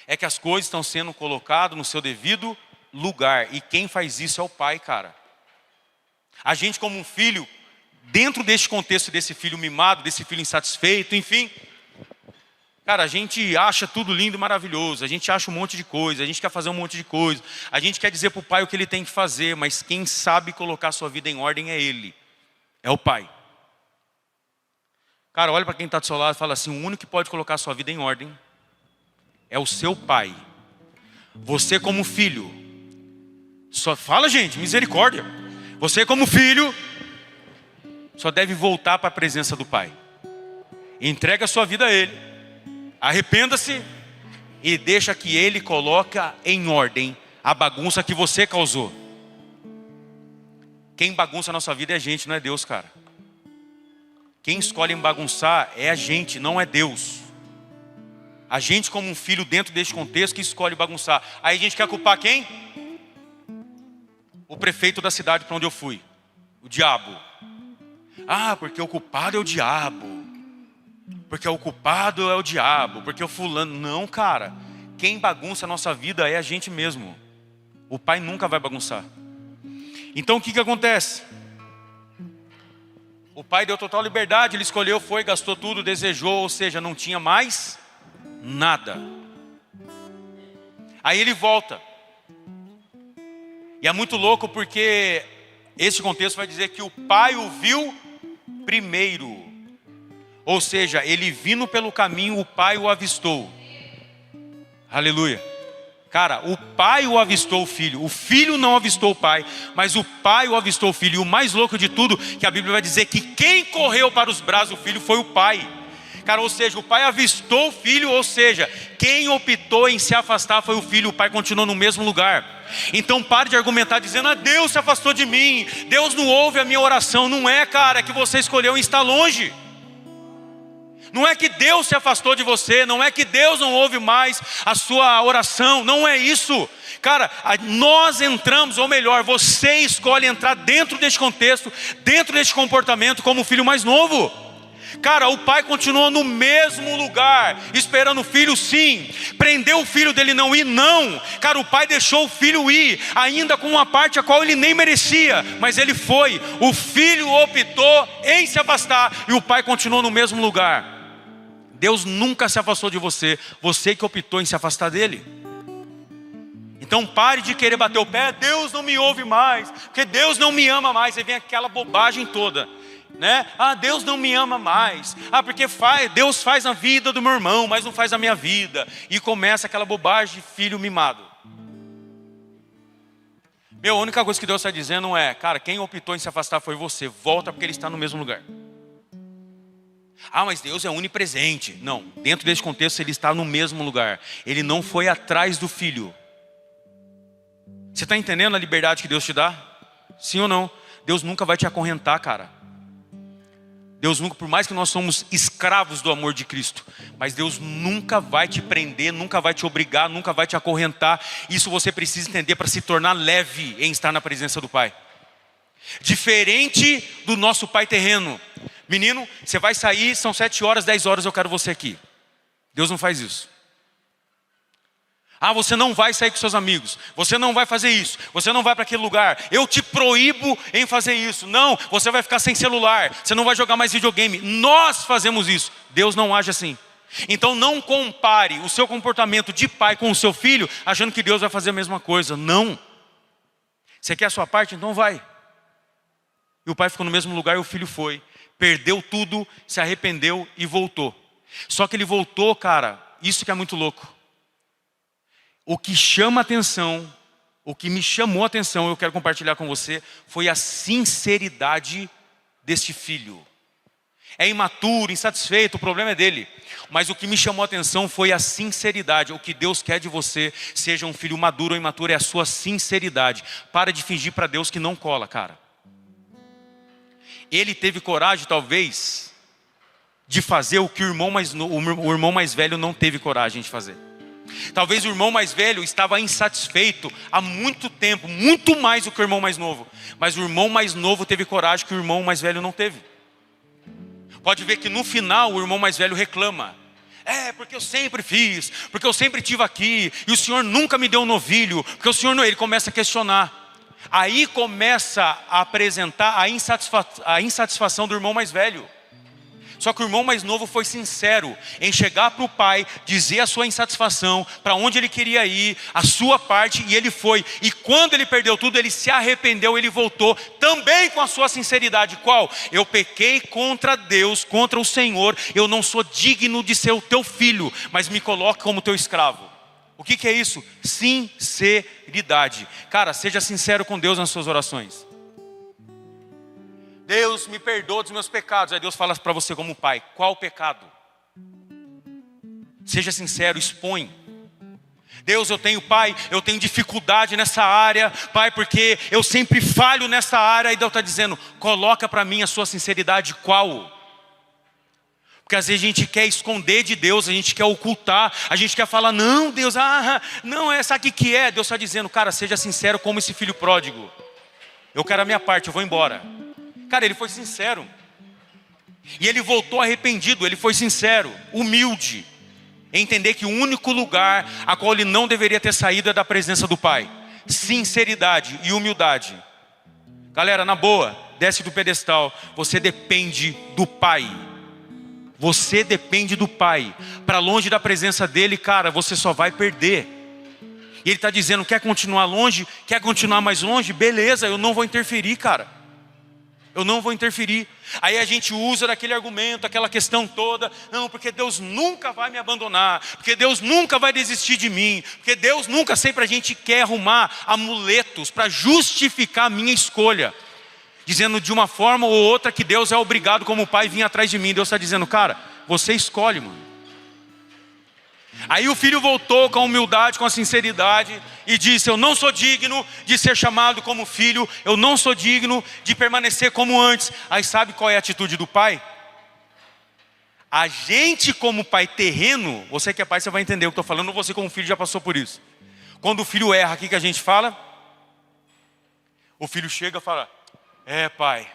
É que as coisas estão sendo colocadas no seu devido lugar. E quem faz isso é o Pai, cara. A gente como um filho, dentro deste contexto desse filho mimado, desse filho insatisfeito, enfim. Cara, a gente acha tudo lindo e maravilhoso. A gente acha um monte de coisa, a gente quer fazer um monte de coisa. A gente quer dizer para o Pai o que Ele tem que fazer. Mas quem sabe colocar a sua vida em ordem é Ele. É o Pai. Cara, olha para quem está do seu lado e fala assim: o único que pode colocar a sua vida em ordem é o seu Pai. Você como filho, só fala, gente, misericórdia. Você como filho, só deve voltar para a presença do Pai. Entrega a sua vida a Ele. Arrependa-se e deixa que Ele coloque em ordem a bagunça que você causou. Quem bagunça a nossa vida é a gente, não é Deus, cara. Quem escolhe bagunçar é a gente, não é Deus. A gente como um filho dentro deste contexto que escolhe bagunçar. Aí a gente quer culpar quem? O prefeito da cidade para onde eu fui. O diabo. Ah, porque o culpado é o diabo. Porque o culpado é o diabo. Porque o fulano. Não, cara. Quem bagunça a nossa vida é a gente mesmo. O Pai nunca vai bagunçar. Então o que acontece? O Pai deu total liberdade. Ele escolheu, foi, gastou tudo, desejou. Ou seja, não tinha mais nada. Aí ele volta. E é muito louco porque esse contexto vai dizer que o Pai o viu primeiro. Ou seja, ele vindo pelo caminho, o Pai o avistou. Aleluia. Cara, o Pai o avistou o Filho não avistou o Pai, mas o Pai o avistou o Filho. E o mais louco de tudo, que a Bíblia vai dizer que quem correu para os braços do Filho foi o Pai. Cara, ou seja, o Pai avistou o Filho, ou seja, quem optou em se afastar foi o Filho, o Pai continuou no mesmo lugar. Então pare de argumentar dizendo: Deus se afastou de mim, Deus não ouve a minha oração. Não é, cara, é que você escolheu estar longe. Não é que Deus se afastou de você, não é que Deus não ouve mais a sua oração, não é isso. Cara, nós entramos, ou melhor, você escolhe entrar dentro deste contexto, dentro deste comportamento como o filho mais novo. Cara, o pai continuou no mesmo lugar, esperando o filho sim. Prendeu o filho dele não ir? Não. Cara, o pai deixou o filho ir, ainda com uma parte a qual ele nem merecia, mas ele foi. O filho optou em se afastar e o pai continuou no mesmo lugar. Deus nunca se afastou de você, você que optou em se afastar dele. Então pare de querer bater o pé: Deus não me ouve mais, porque Deus não me ama mais. Aí vem aquela bobagem toda, né? Ah, Deus não me ama mais. Ah, porque Deus faz a vida do meu irmão, mas não faz a minha vida. E começa aquela bobagem de filho mimado. A única coisa que Deus está dizendo é: cara, quem optou em se afastar foi você. Volta, porque Ele está no mesmo lugar. Ah, mas Deus é onipresente. Não, dentro desse contexto Ele está no mesmo lugar. Ele não foi atrás do filho. Você está entendendo a liberdade que Deus te dá? Sim ou não? Deus nunca vai te acorrentar, cara. Deus nunca, por mais que nós somos escravos do amor de Cristo, mas Deus nunca vai te prender, nunca vai te obrigar, nunca vai te acorrentar. Isso você precisa entender para se tornar leve em estar na presença do Pai. Diferente do nosso pai terreno. Menino, você vai sair, são 7 horas, 10 horas, eu quero você aqui. Deus não faz isso. Ah, você não vai sair com seus amigos, você não vai fazer isso, você não vai para aquele lugar, eu te proíbo em fazer isso. Não, você vai ficar sem celular, você não vai jogar mais videogame. Nós fazemos isso. Deus não age assim. Então não compare o seu comportamento de pai com o seu filho, achando que Deus vai fazer a mesma coisa. Não. Você quer a sua parte? Então vai. E o pai ficou no mesmo lugar e o filho foi. Perdeu tudo, se arrependeu e voltou. Só que ele voltou, cara, isso que é muito louco. O que chama atenção, o que me chamou a atenção, eu quero compartilhar com você, foi a sinceridade deste filho. É imaturo, insatisfeito, o problema é dele. Mas o que me chamou a atenção foi a sinceridade. O que Deus quer de você, seja um filho maduro ou imaturo, é a sua sinceridade. Para de fingir para Deus que não cola, cara. Ele teve coragem, talvez, de fazer o que o irmão mais velho não teve coragem de fazer. Talvez o irmão mais velho estava insatisfeito há muito tempo, muito mais do que o irmão mais novo. Mas o irmão mais novo teve coragem que o irmão mais velho não teve. Pode ver que no final o irmão mais velho reclama. Porque eu sempre fiz, porque eu sempre estive aqui, e o Senhor nunca me deu um novilho, porque o Senhor não... Ele começa a questionar. Aí começa a apresentar a insatisfação do irmão mais velho. Só que o irmão mais novo foi sincero em chegar para o pai, dizer a sua insatisfação, para onde ele queria ir, a sua parte, e ele foi. E quando ele perdeu tudo, ele se arrependeu, ele voltou, também com a sua sinceridade. Qual? Eu pequei contra Deus, contra o Senhor, eu não sou digno de ser o teu filho, mas me coloque como teu escravo. O que é isso? Sinceridade. Cara, seja sincero com Deus nas suas orações. Deus, me perdoa dos meus pecados. Aí Deus fala para você como pai, qual o pecado? Seja sincero, expõe. Deus, eu tenho dificuldade nessa área, pai, porque eu sempre falho nessa área. E Deus está dizendo, coloca para mim a sua sinceridade, qual? Porque às vezes a gente quer esconder de Deus, a gente quer ocultar, a gente quer falar, não Deus, não, sabe o que é? Deus está dizendo, cara, seja sincero como esse filho pródigo. Eu quero a minha parte, eu vou embora. Cara, ele foi sincero. E ele voltou arrependido, ele foi sincero, humilde. Em entender que o único lugar a qual ele não deveria ter saído é da presença do Pai. Sinceridade e humildade. Galera, na boa, desce do pedestal. Você depende do Pai. Você depende do Pai. Para longe da presença dele, cara, você só vai perder. E ele está dizendo, quer continuar longe? Quer continuar mais longe? Beleza, eu não vou interferir, cara. Eu não vou interferir. Aí a gente usa daquele argumento, aquela questão toda. Não, porque Deus nunca vai me abandonar. Porque Deus nunca vai desistir de mim. Porque Deus nunca... Sempre a gente quer arrumar amuletos para justificar a minha escolha. Dizendo de uma forma ou outra que Deus é obrigado como pai vir atrás de mim. Deus está dizendo, cara, você escolhe, mano. Aí o filho voltou com a humildade, com a sinceridade e disse, eu não sou digno de ser chamado como filho, eu não sou digno de permanecer como antes. Aí sabe qual é a atitude do pai? A gente como pai terreno, você que é pai, você vai entender o que eu estou falando, você como filho já passou por isso. Quando o filho erra, o que a gente fala? O filho chega e fala, pai,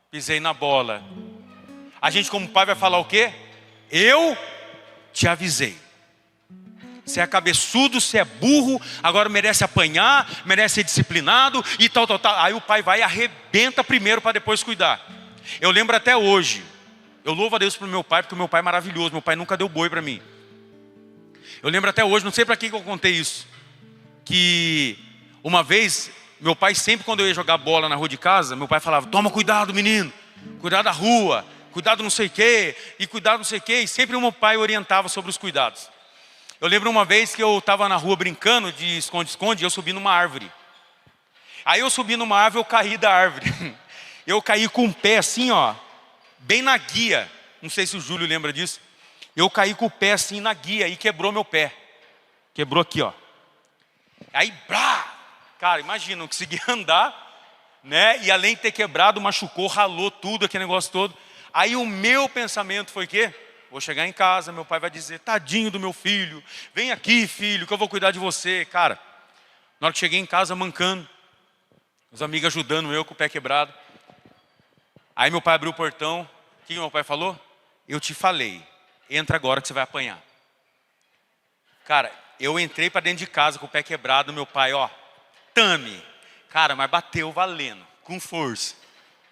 pisei na bola. A gente como pai vai falar o quê? Eu te avisei. Você é cabeçudo, você é burro, agora merece apanhar, merece ser disciplinado e tal. Aí o pai vai e arrebenta primeiro para depois cuidar. Eu lembro até hoje, eu louvo a Deus pelo meu pai, porque o meu pai é maravilhoso, meu pai nunca deu boi para mim. Eu lembro até hoje, não sei para quem que eu contei isso, que uma vez, meu pai sempre quando eu ia jogar bola na rua de casa, meu pai falava, toma cuidado menino, cuidado da rua, cuidado não sei o quê, e cuidado não sei o quê, e sempre o meu pai orientava sobre os cuidados. Eu lembro uma vez que eu estava na rua brincando de esconde-esconde e eu subi numa árvore. Aí eu subi numa árvore, eu caí da árvore. Eu caí com o pé assim, ó, bem na guia. Não sei se o Júlio lembra disso. Eu caí com o pé assim na guia e quebrou meu pé. Quebrou aqui, ó. Aí, cara, imagina, não consegui andar, né? E além de ter quebrado, machucou, ralou tudo, aquele negócio todo. Aí o meu pensamento foi o quê? Vou chegar em casa, meu pai vai dizer, tadinho do meu filho, vem aqui filho, que eu vou cuidar de você. Cara, na hora que cheguei em casa mancando, os amigos ajudando eu com o pé quebrado. Aí meu pai abriu o portão, o que meu pai falou? Eu te falei, entra agora que você vai apanhar. Cara, eu entrei para dentro de casa com o pé quebrado, meu pai, ó, tame. Cara, mas bateu valendo, com força.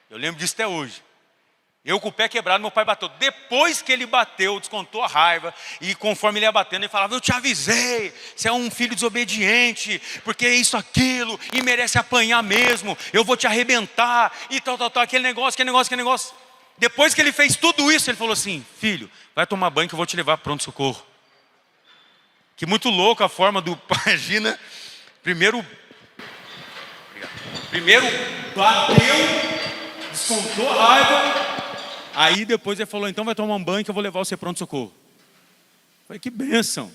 Eu lembro disso até hoje. Eu com o pé quebrado, meu pai bateu. Depois que ele bateu, descontou a raiva. E conforme ele ia batendo, ele falava, eu te avisei, você é um filho desobediente, porque é isso, aquilo, e merece apanhar mesmo, eu vou te arrebentar, e tal, aquele negócio. Depois que ele fez tudo isso, ele falou assim, filho, vai tomar banho que eu vou te levar para pronto-socorro. Que muito louco a forma do, imagina, primeiro bateu, descontou a raiva. Aí depois ele falou, então vai tomar um banho que eu vou levar você pronto-socorro. Falei, que bênção.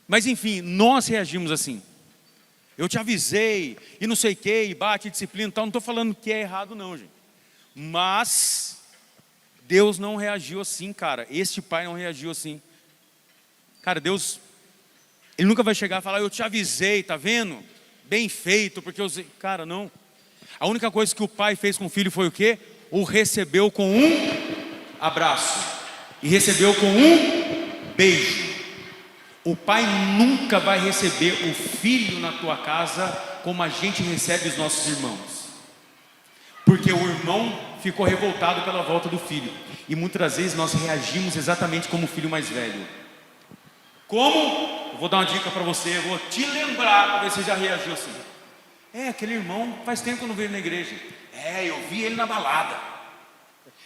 Mas enfim, nós reagimos assim. Eu te avisei, e não sei o que, e bate, disciplina e tal. Não estou falando que é errado não, gente. Mas Deus não reagiu assim, cara. Este pai não reagiu assim. Cara, Deus, Ele nunca vai chegar e falar, eu te avisei, tá vendo? Bem feito, porque eu... Cara, não. A única coisa que o pai fez com o filho foi o quê? O recebeu com um abraço. E recebeu com um beijo. O pai nunca vai receber o filho na tua casa como a gente recebe os nossos irmãos. Porque o irmão ficou revoltado pela volta do filho. E muitas das vezes nós reagimos exatamente como o filho mais velho. Como? Eu vou dar uma dica para você, eu vou te lembrar para ver se você já reagiu assim. Aquele irmão faz tempo que eu não vejo na igreja. Eu vi ele na balada.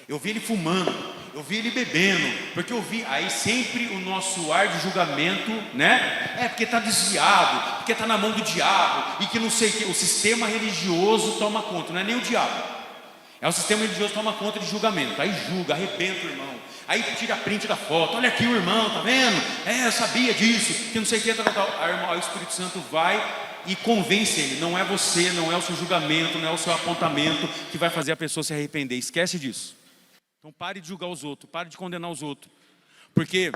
Eu vi ele fumando. Eu vi ele bebendo. Porque eu vi. Aí sempre o nosso ar de julgamento, né? Porque está desviado. Porque está na mão do diabo. E que não sei o que. O sistema religioso toma conta. Não é nem o diabo. É o sistema religioso que toma conta de julgamento. Aí julga, arrebenta o irmão. Aí tira print da foto. Olha aqui o irmão, tá vendo? Eu sabia disso. Que não sei o que. Aí o Espírito Santo vai e convence ele. Não é você, não é o seu julgamento, não é o seu apontamento que vai fazer a pessoa se arrepender. Esquece disso. Então pare de julgar os outros, pare de condenar os outros. Porque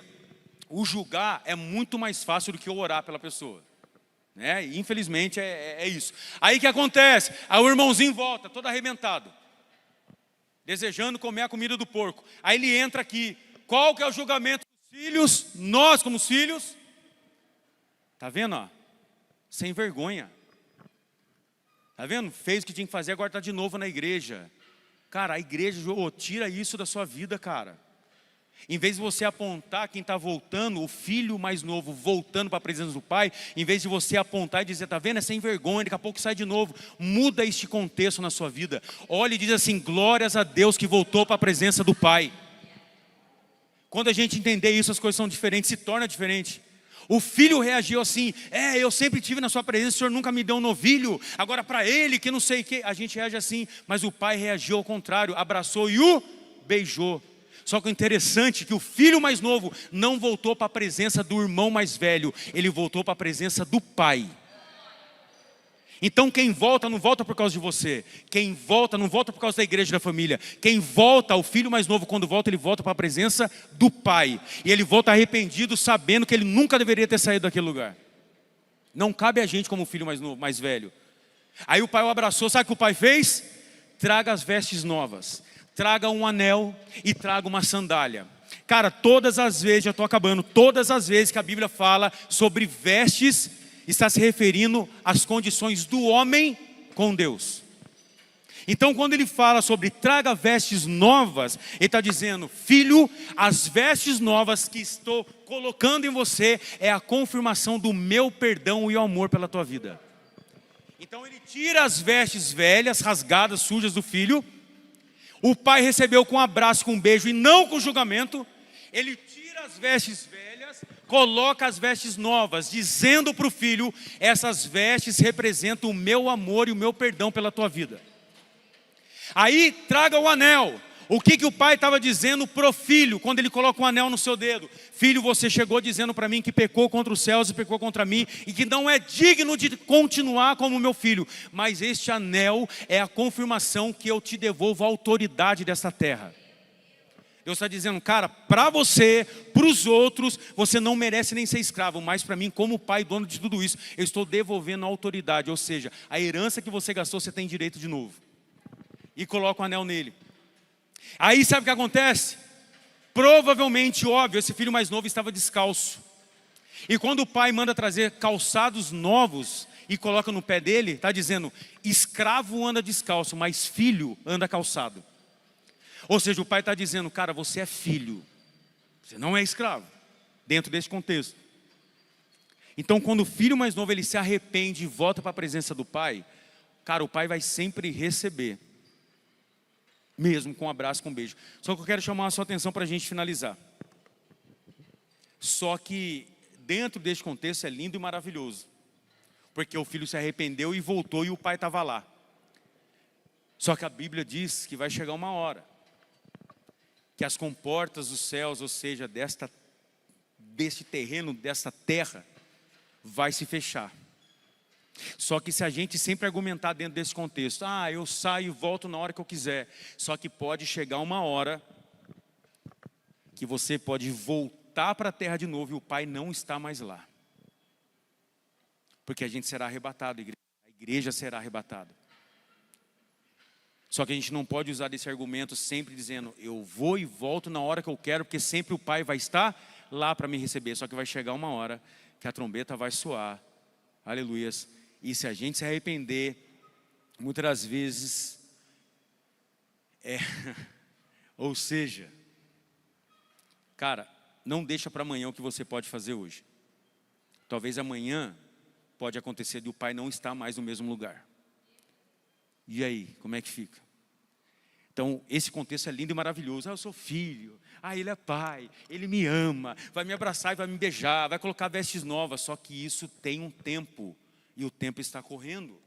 o julgar é muito mais fácil do que o orar pela pessoa. E infelizmente é isso. Aí o que acontece? Aí o irmãozinho volta, todo arrebentado, desejando comer a comida do porco. Aí ele entra aqui. Qual que é o julgamento dos filhos? Nós como os filhos. Tá vendo, ó? Sem vergonha. Tá vendo? Fez o que tinha que fazer, agora está de novo na igreja. Cara, a igreja, tira isso da sua vida, cara. Em vez de você apontar quem está voltando, o filho mais novo voltando para a presença do pai, em vez de você apontar e dizer, tá vendo, é sem vergonha, daqui a pouco sai de novo. Muda este contexto na sua vida. Olha e diz assim, glórias a Deus que voltou para a presença do pai. Quando a gente entender isso, as coisas são diferentes, se torna diferente. O filho reagiu assim, eu sempre estive na sua presença, o Senhor nunca me deu um novilho, agora para ele que não sei o que, a gente reage assim, mas o pai reagiu ao contrário, abraçou e o beijou. Só que o interessante é que o filho mais novo não voltou para a presença do irmão mais velho, ele voltou para a presença do pai. Então quem volta não volta por causa de você. Quem volta não volta por causa da igreja e da família. Quem volta, o filho mais novo, quando volta, ele volta para a presença do pai. E ele volta arrependido, sabendo que ele nunca deveria ter saído daquele lugar. Não cabe a gente como o filho mais novo, mais velho. Aí o pai o abraçou, sabe o que o pai fez? Traga as vestes novas, traga um anel e traga uma sandália. Cara, todas as vezes, já estou acabando, todas as vezes que a Bíblia fala sobre vestes, está se referindo às condições do homem com Deus. Então quando ele fala sobre traga vestes novas, ele está dizendo, filho, as vestes novas que estou colocando em você é a confirmação do meu perdão e o amor pela tua vida. Então ele tira as vestes velhas, rasgadas, sujas do filho. O pai recebeu com um abraço, com um beijo e não com julgamento. Ele tira as vestes velhas, coloca as vestes novas, dizendo para o filho, essas vestes representam o meu amor e o meu perdão pela tua vida. Aí traga o anel. O que o pai estava dizendo para o filho, quando ele coloca um anel no seu dedo? Filho, você chegou dizendo para mim que pecou contra os céus e pecou contra mim, e que não é digno de continuar como meu filho. Mas este anel é a confirmação que eu te devolvo a autoridade dessa terra. Deus está dizendo, cara, para você, para os outros, você não merece nem ser escravo, mas para mim, como pai, dono de tudo isso, eu estou devolvendo a autoridade, ou seja, a herança que você gastou, você tem direito de novo. E coloca o anel nele. Aí sabe o que acontece? Provavelmente, óbvio, esse filho mais novo estava descalço. E quando o pai manda trazer calçados novos e coloca no pé dele, está dizendo, escravo anda descalço, mas filho anda calçado. Ou seja, o pai está dizendo, cara, você é filho, você não é escravo, dentro desse contexto. Então quando o filho mais novo ele se arrepende e volta para a presença do pai, cara, o pai vai sempre receber, mesmo com um abraço, com um beijo. Só que eu quero chamar a sua atenção para a gente finalizar. Só que dentro desse contexto é lindo e maravilhoso, porque o filho se arrependeu e voltou e o pai estava lá. Só que a Bíblia diz que vai chegar uma hora que as comportas dos céus, ou seja, deste terreno, desta terra, vai se fechar. Só que se a gente sempre argumentar dentro desse contexto, eu saio e volto na hora que eu quiser. Só que pode chegar uma hora que você pode voltar para a terra de novo e o pai não está mais lá. Porque a gente será arrebatado, a igreja será arrebatada. Só que a gente não pode usar desse argumento sempre dizendo, eu vou e volto na hora que eu quero, porque sempre o pai vai estar lá para me receber. Só que vai chegar uma hora que a trombeta vai soar, aleluias, e se a gente se arrepender, muitas das vezes, ou seja, cara, não deixa para amanhã o que você pode fazer hoje. Talvez amanhã pode acontecer de o pai não estar mais no mesmo lugar. E aí, como é que fica? Então, esse contexto é lindo e maravilhoso. Eu sou filho, ele é pai, ele me ama, vai me abraçar e vai me beijar, vai colocar vestes novas. Só que isso tem um tempo, e o tempo está correndo.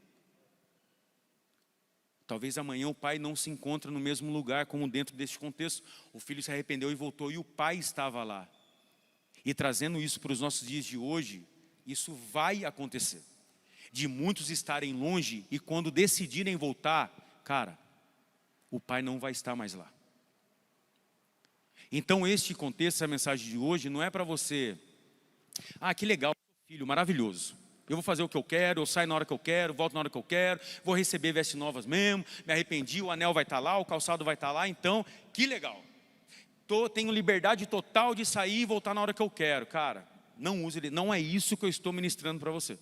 Talvez amanhã o pai não se encontre no mesmo lugar, como dentro deste contexto. O filho se arrependeu e voltou, e o pai estava lá. E trazendo isso para os nossos dias de hoje, isso vai acontecer. De muitos estarem longe, e quando decidirem voltar, cara, o pai não vai estar mais lá. Então este contexto, essa mensagem de hoje, não é para você, que legal, filho, maravilhoso. Eu vou fazer o que eu quero, eu saio na hora que eu quero, volto na hora que eu quero, vou receber vestes novas mesmo, me arrependi, o anel vai estar lá, o calçado vai estar lá, então, que legal. Tenho liberdade total de sair e voltar na hora que eu quero. Cara, não é isso que eu estou ministrando para você.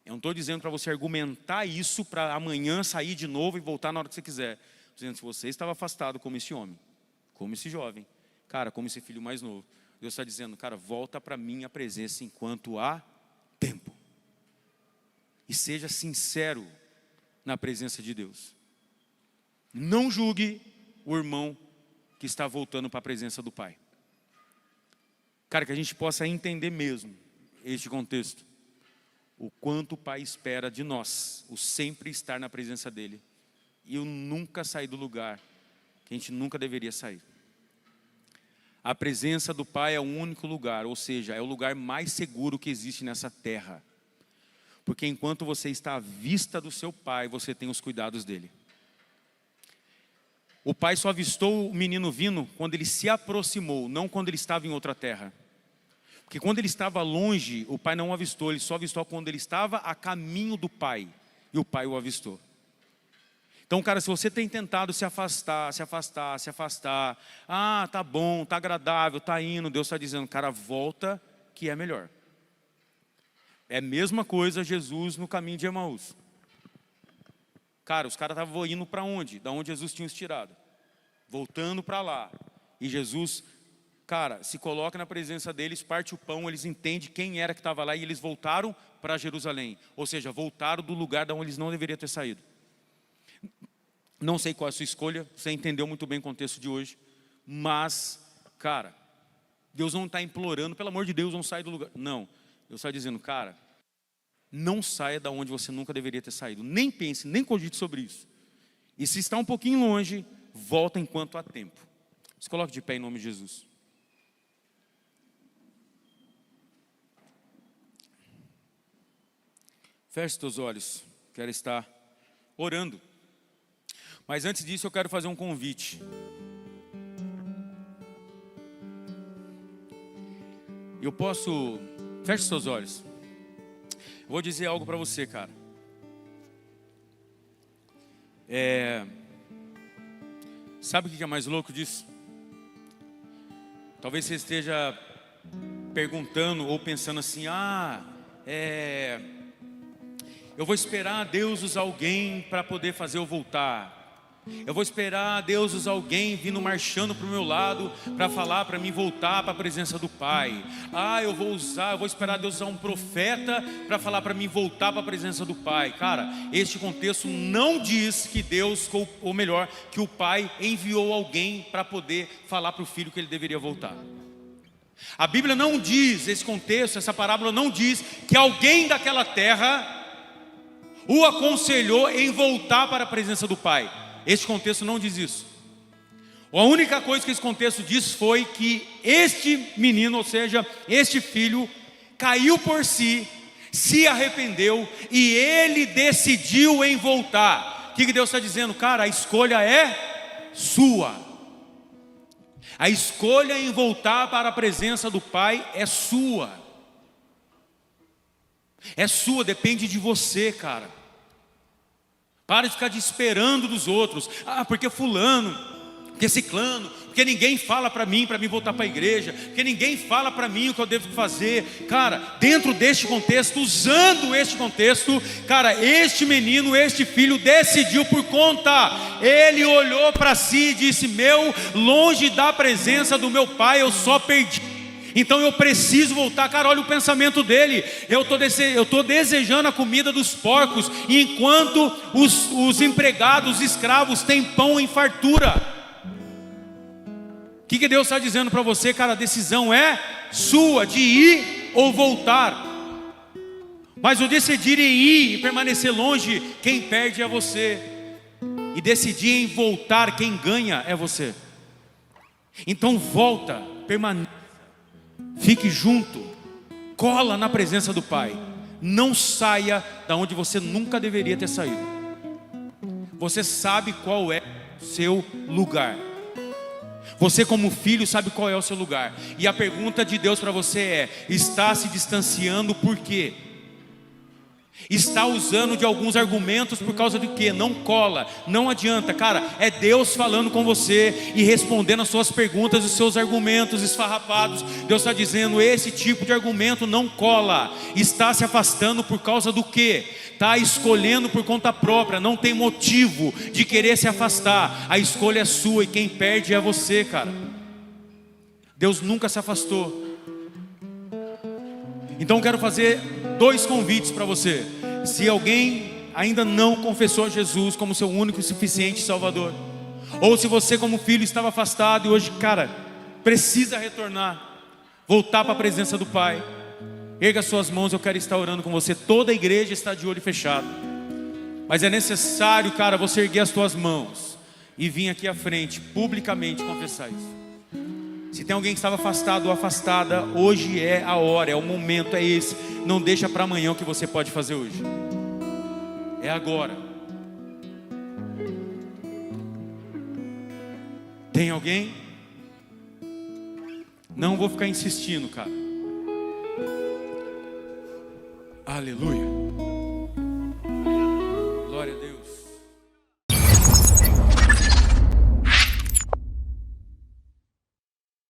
Eu não estou dizendo para você argumentar isso para amanhã sair de novo e voltar na hora que você quiser. Estou dizendo, se você estava afastado como esse homem, como esse jovem, cara, como esse filho mais novo, Deus está dizendo, cara, volta para a minha presença enquanto há tempo. E seja sincero na presença de Deus. Não julgue o irmão que está voltando para a presença do Pai. Cara, que a gente possa entender mesmo este contexto. O quanto o Pai espera de nós, o sempre estar na presença dEle. E o nunca sair do lugar que a gente nunca deveria sair. A presença do Pai é o único lugar, ou seja, é o lugar mais seguro que existe nessa terra. Porque enquanto você está à vista do seu Pai, você tem os cuidados dEle. O pai só avistou o menino vindo quando ele se aproximou, não quando ele estava em outra terra. Porque quando ele estava longe, o pai não o avistou, ele só avistou quando ele estava a caminho do pai. E o pai o avistou. Então, cara, se você tem tentado se afastar, tá bom, tá agradável, tá indo, Deus está dizendo, cara, volta que é melhor. É a mesma coisa Jesus no caminho de Emaús. Cara, os caras estavam indo para onde? Da onde Jesus tinha os tirado. Voltando para lá. E Jesus, cara, se coloca na presença deles, parte o pão, eles entendem quem era que estava lá e eles voltaram para Jerusalém. Ou seja, voltaram do lugar da onde eles não deveriam ter saído. Não sei qual é a sua escolha, você entendeu muito bem o contexto de hoje. Mas, cara, Deus não está implorando, pelo amor de Deus, não sai do lugar. Não, Deus está dizendo, cara, não saia da onde você nunca deveria ter saído. Nem pense, nem cogite sobre isso. E se está um pouquinho longe, volta enquanto há tempo. Se coloque de pé em nome de Jesus. Feche seus olhos. Quero estar orando. Mas antes disso eu quero fazer um convite. Eu posso... Feche seus olhos. Eu vou dizer algo para você, cara. Sabe o que é mais louco disso? Talvez você esteja perguntando ou pensando assim, eu vou esperar Deus usar alguém para poder fazer eu voltar. Eu vou esperar Deus usar alguém vindo marchando para o meu lado para falar para mim voltar para a presença do Pai. Eu vou esperar Deus usar um profeta para falar para mim voltar para a presença do Pai. Cara, este contexto não diz que Deus, ou melhor, que o Pai enviou alguém para poder falar para o filho que ele deveria voltar. A Bíblia não diz, esse contexto, essa parábola não diz que alguém daquela terra o aconselhou em voltar para a presença do Pai. Este contexto não diz isso. A única coisa que esse contexto diz foi que este menino, ou seja, este filho, caiu por si, se arrependeu e ele decidiu em voltar. O que Deus está dizendo? Cara, a escolha é sua. A escolha em voltar para a presença do Pai é sua. É sua, depende de você, cara. Para de ficar esperando dos outros. Ah, porque fulano, porque ciclano, porque ninguém fala para mim voltar para a igreja, porque ninguém fala para mim o que eu devo fazer. Cara, dentro deste contexto, usando este contexto, cara, este menino, este filho decidiu por conta. Ele olhou para si e disse: longe da presença do meu pai eu só perdi. Então eu preciso voltar. Cara, olha o pensamento dele. Eu estou desejando a comida dos porcos, enquanto os empregados, os escravos têm pão em fartura. O que Deus está dizendo para você, cara? A decisão é sua, de ir ou voltar. Mas o decidir em ir e permanecer longe, quem perde é você. E decidir em voltar, quem ganha é você. Então volta, permaneça. Fique junto, cola na presença do Pai. Não saia da onde você nunca deveria ter saído. Você sabe qual é o seu lugar. Você como filho sabe qual é o seu lugar. E a pergunta de Deus para você é: está se distanciando por quê? Está usando de alguns argumentos por causa do quê? Não cola, não adianta, cara. É Deus falando com você e respondendo as suas perguntas, os seus argumentos esfarrapados. Deus está dizendo: esse tipo de argumento não cola. Está se afastando por causa do quê? Está escolhendo por conta própria, não tem motivo de querer se afastar. A escolha é sua e quem perde é você, cara. Deus nunca se afastou. Então eu quero fazer 2 convites para você. Se alguém ainda não confessou a Jesus como seu único e suficiente Salvador, ou se você como filho estava afastado e hoje, cara, precisa retornar, voltar para a presença do Pai, erga suas mãos, eu quero estar orando com você. Toda a igreja está de olho fechado, mas é necessário, cara, você erguer as suas mãos e vir aqui à frente, publicamente confessar isso. Se tem alguém que estava afastado ou afastada, hoje é a hora, é o momento, é esse. Não deixa para amanhã o que você pode fazer hoje. É agora. Tem alguém? Não vou ficar insistindo, cara. Aleluia.